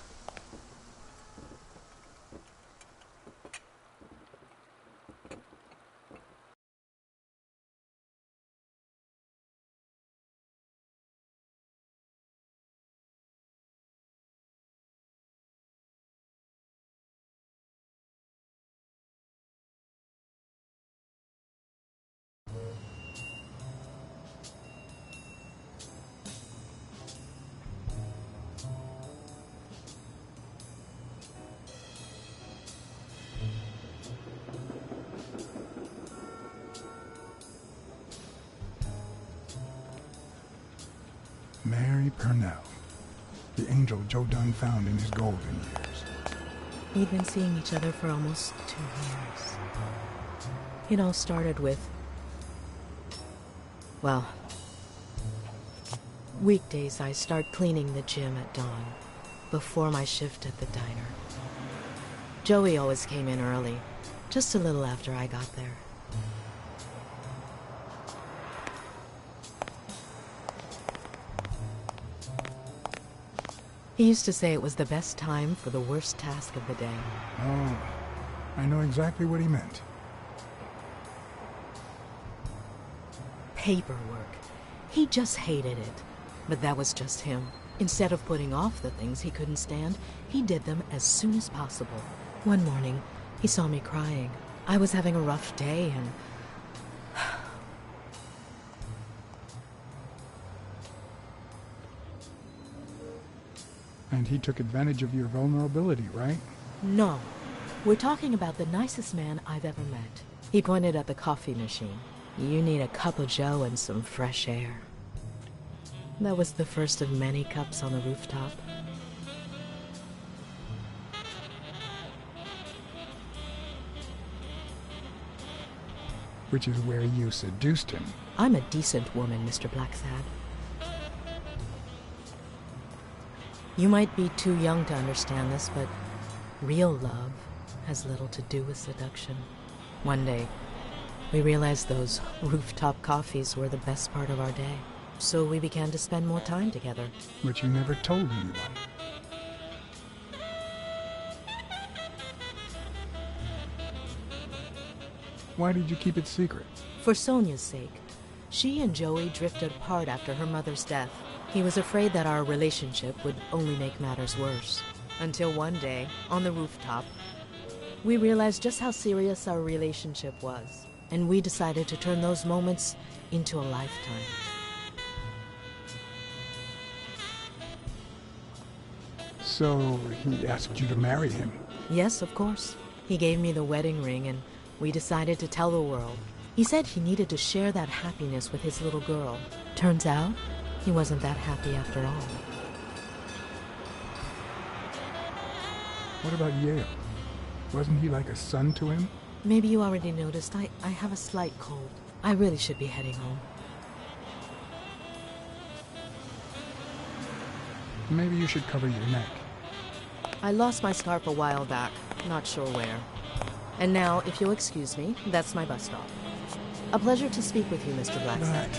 Speaker 2: Mary Purnell, the angel Joe Dunn found in his golden years.
Speaker 12: We'd been seeing each other for almost 2 years. It all started with, well, weekdays I start cleaning the gym at dawn, before my shift at the diner. Joey always came in early, just a little after I got there. He used to say it was the best time for the worst task of the day.
Speaker 2: Oh, I know exactly what he meant.
Speaker 12: Paperwork. He just hated it. But that was just him. Instead of putting off the things he couldn't stand, he did them as soon as possible. One morning, he saw me crying. I was having a rough day, and
Speaker 2: And he took advantage of your vulnerability, right?
Speaker 12: No. We're talking about the nicest man I've ever met. He pointed at the coffee machine. You need a cup of joe and some fresh air. That was the first of many cups on the rooftop.
Speaker 2: Which is where you seduced him.
Speaker 12: I'm a decent woman, Mr. Blacksad. You might be too young to understand this, but real love has little to do with seduction. One day, we realized those rooftop coffees were the best part of our day. So we began to spend more time together.
Speaker 2: But you never told anyone. Why did you keep it secret?
Speaker 12: For Sonia's sake. She and Joey drifted apart after her mother's death. He was afraid that our relationship would only make matters worse. Until one day, on the rooftop, we realized just how serious our relationship was. And we decided to turn those moments into a lifetime.
Speaker 2: So he asked you to marry him?
Speaker 12: Yes, of course. He gave me the wedding ring and we decided to tell the world. He said he needed to share that happiness with his little girl. Turns out, he wasn't that happy after all.
Speaker 2: What about Yale? Wasn't he like a son to him?
Speaker 12: Maybe you already noticed, I have a slight cold. I really should be heading home.
Speaker 2: Maybe you should cover your neck.
Speaker 12: I lost my scarf a while back, not sure where. And now, if you'll excuse me, that's my bus stop. A pleasure to speak with you, Mr. Blacksad.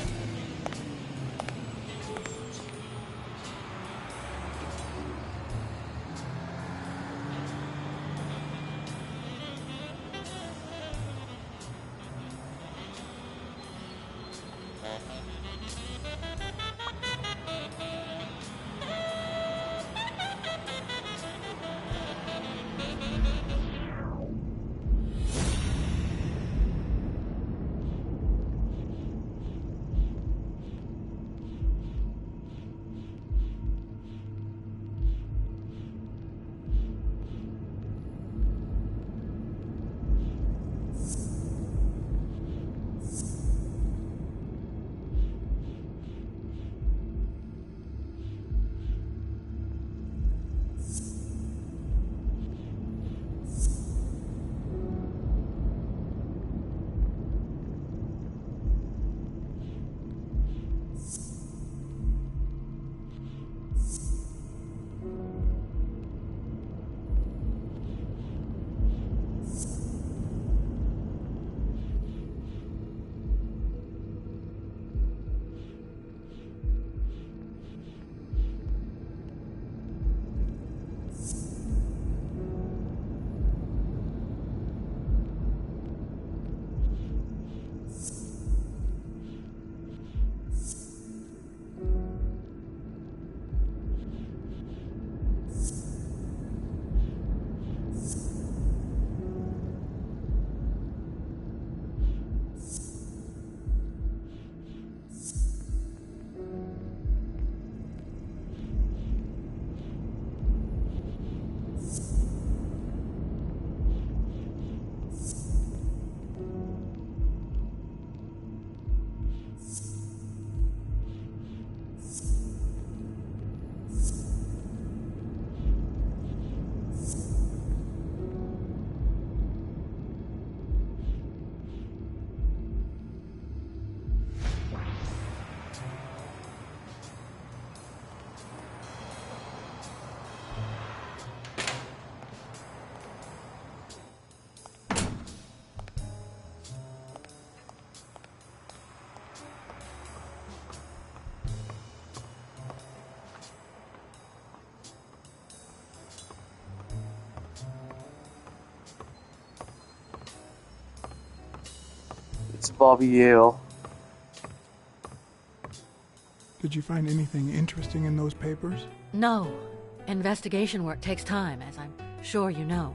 Speaker 15: It's Bobby Yale.
Speaker 2: Did you find anything interesting in those papers?
Speaker 5: No. Investigation work takes time, as I'm sure you know.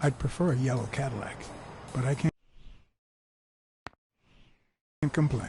Speaker 2: I'd prefer a yellow Cadillac, but I can't complain.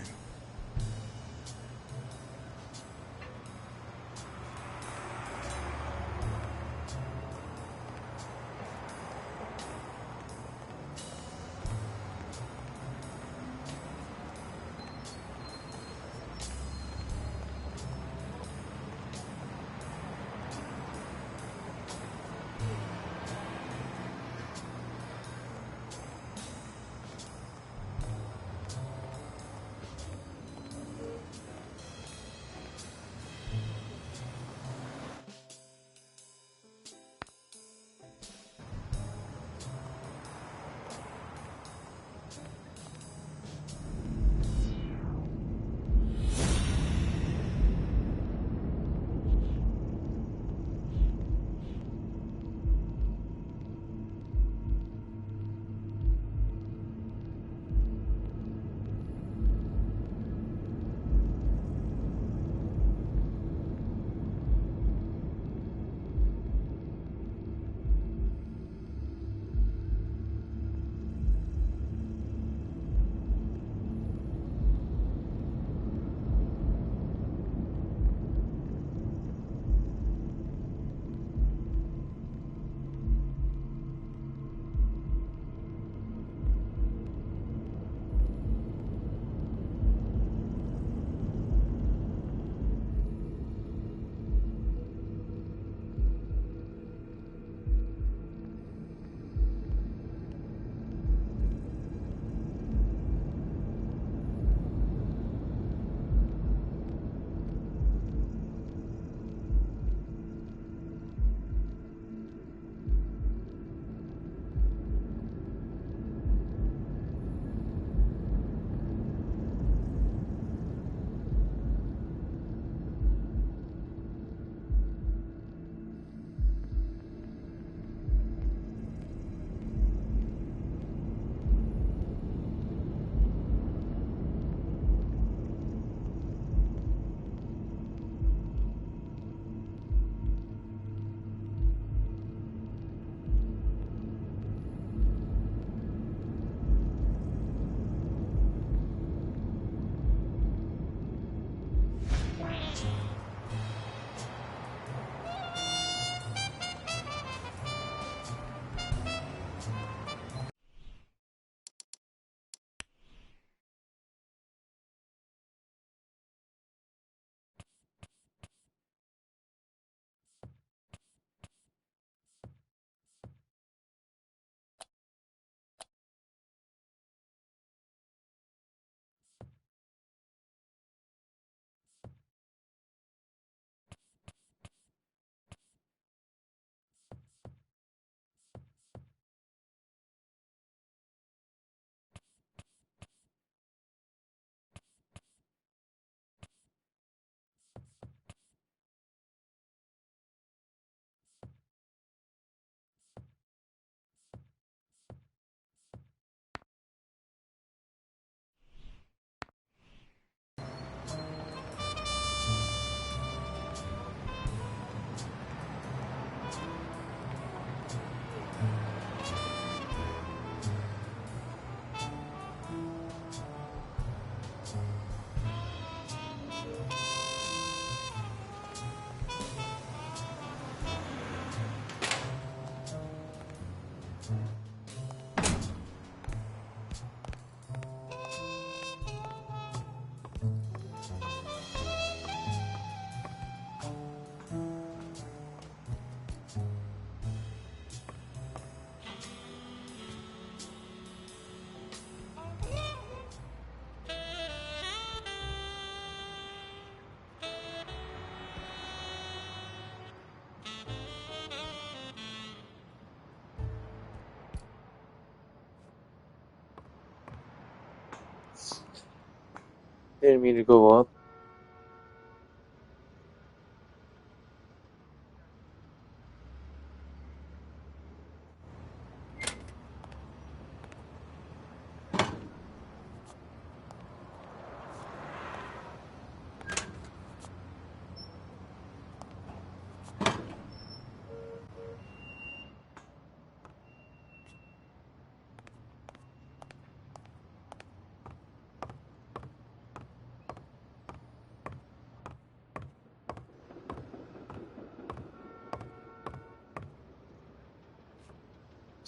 Speaker 15: Didn't mean to go up.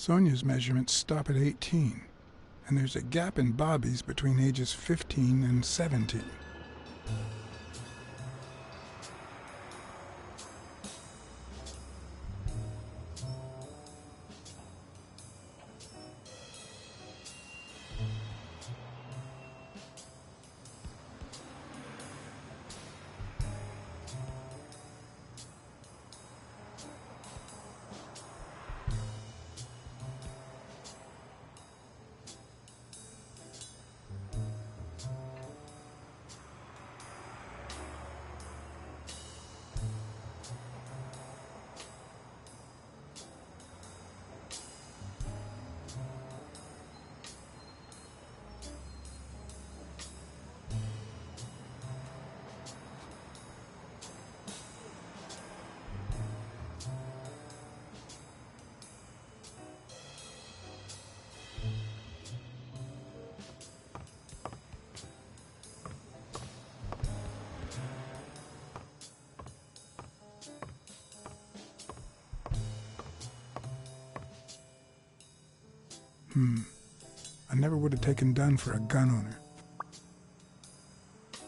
Speaker 2: Sonia's measurements stop at 18, and there's a gap in Bobby's between ages 15 and 17. I never would have taken Dunn for a gun owner.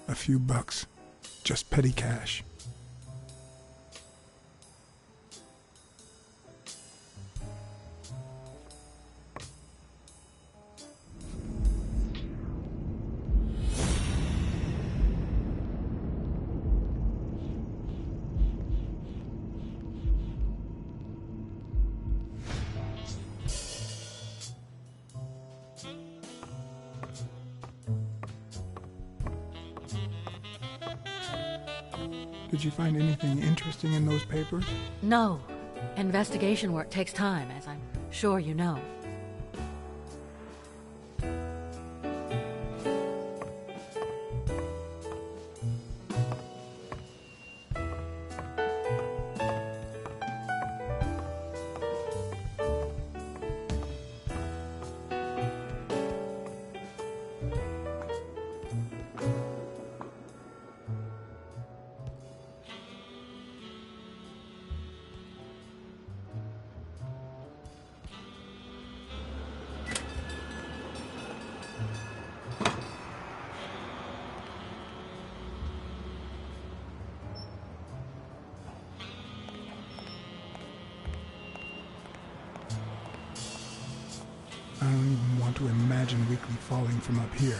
Speaker 2: A few bucks. Just petty cash. Did you find anything interesting in those papers?
Speaker 5: No. Investigation work takes time, as I'm sure you know. I don't even want to imagine Weekly falling from up here.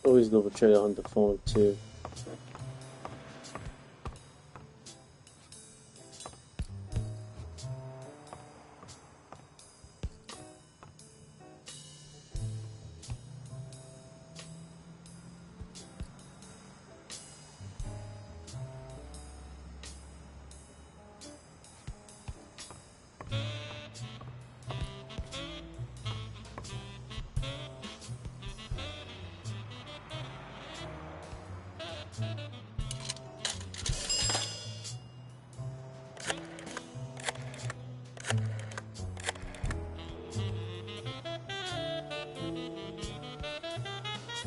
Speaker 1: Always double check on the phone too.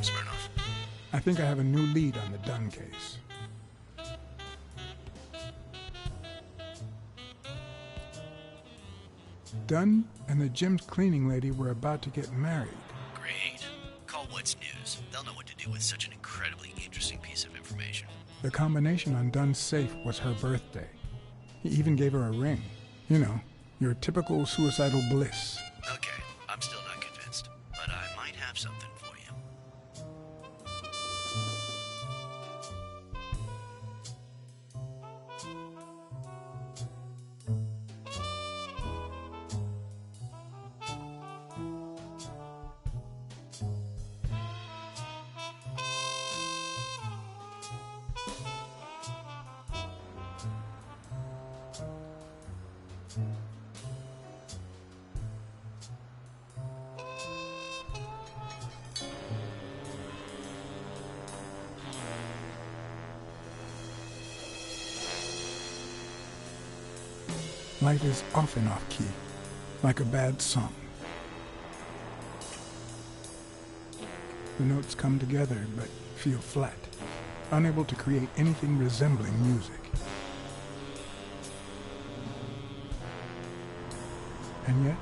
Speaker 14: Smirnoff.
Speaker 2: I think I have a new lead on the Dunn case. Dunn and the gym's cleaning lady were about to get married.
Speaker 14: Great. Call What's News. They'll know what to do with such an incredibly interesting piece of information.
Speaker 2: The combination on Dunn's safe was her birthday. He even gave her a ring. You know, your typical suicidal bliss.
Speaker 14: Okay, I'm still not convinced, but I might have something for you.
Speaker 2: Life is off and off key, like a bad song. The notes come together but feel flat, unable to create anything resembling music. And yet,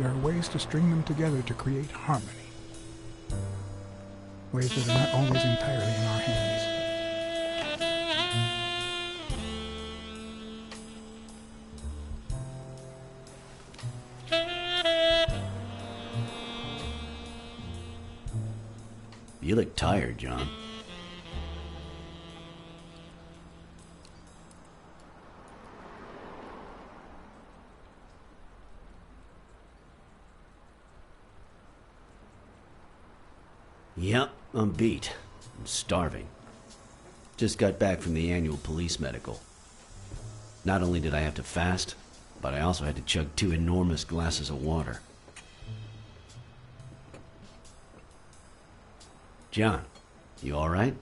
Speaker 2: there are ways to string them together to create harmony. Ways that are not always entirely in our hands.
Speaker 14: You look tired, John. Yep, I'm beat. I'm starving. Just got back from the annual police medical. Not only did I have to fast, but I also had to chug 2 enormous glasses of water. John, you all right?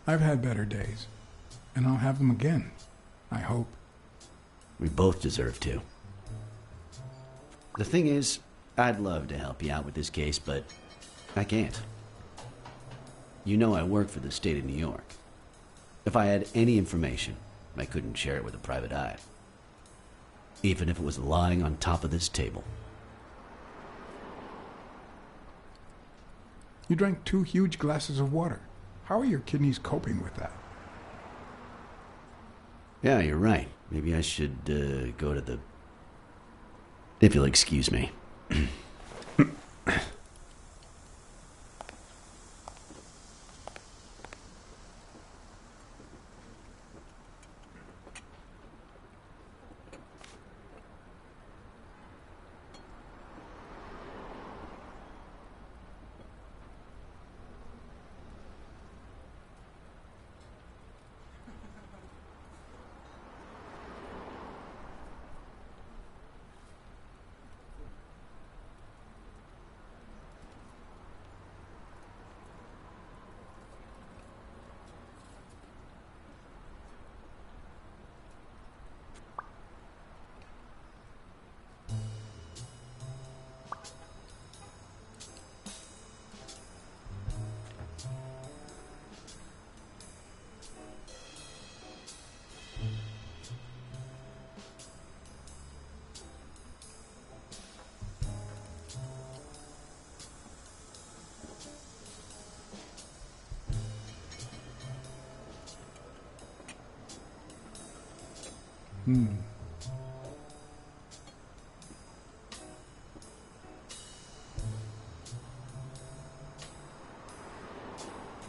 Speaker 2: I've had better days, and I'll have them again, I hope.
Speaker 14: We both deserve to. The thing is, I'd love to help you out with this case, but I can't. You know I work for the state of New York. If I had any information, I couldn't share it with a private eye. Even if it was lying on top of this table.
Speaker 2: You drank 2 huge glasses of water. How are your kidneys coping with that?
Speaker 14: Yeah, you're right. Maybe I should go to the... If you'll excuse me.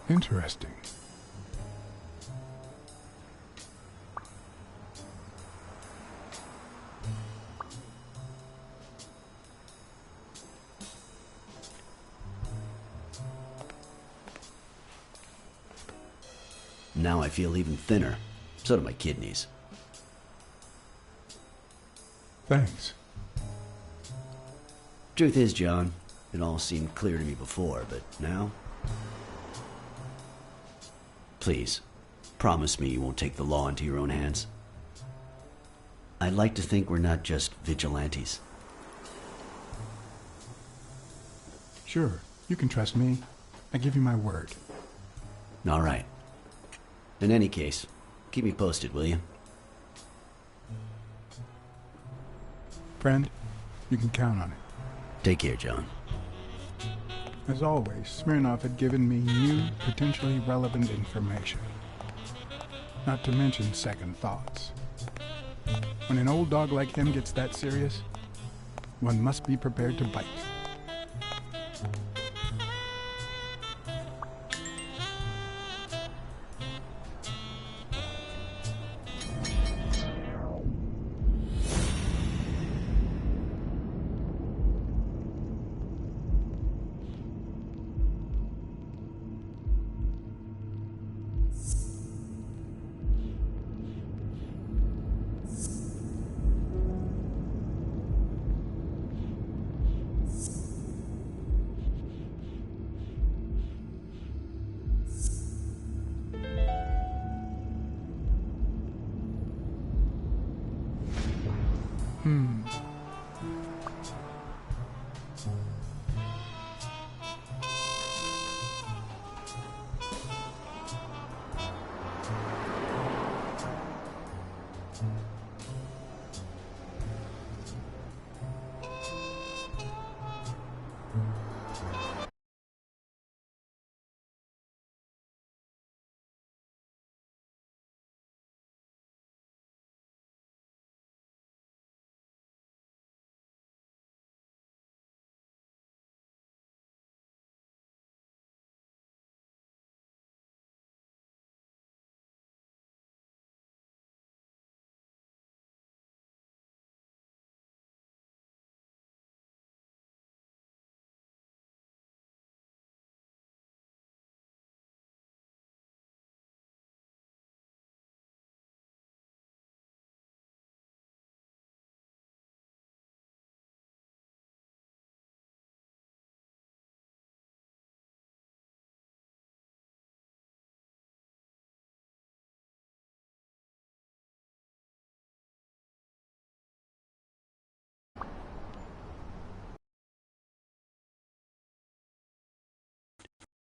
Speaker 2: Interesting.
Speaker 14: Now I feel even thinner. So do my kidneys.
Speaker 2: Thanks.
Speaker 14: Truth is, John, it all seemed clear to me before, but now... Please, promise me you won't take the law into your own hands. I'd like to think we're not just vigilantes.
Speaker 2: Sure, you can trust me. I give you my word.
Speaker 14: All right. In any case, keep me posted, will you?
Speaker 2: Friend, you can count on it.
Speaker 14: Take care, John.
Speaker 2: As always, Smirnov had given me new, potentially relevant information. Not to mention second thoughts. When an old dog like him gets that serious, one must be prepared to bite.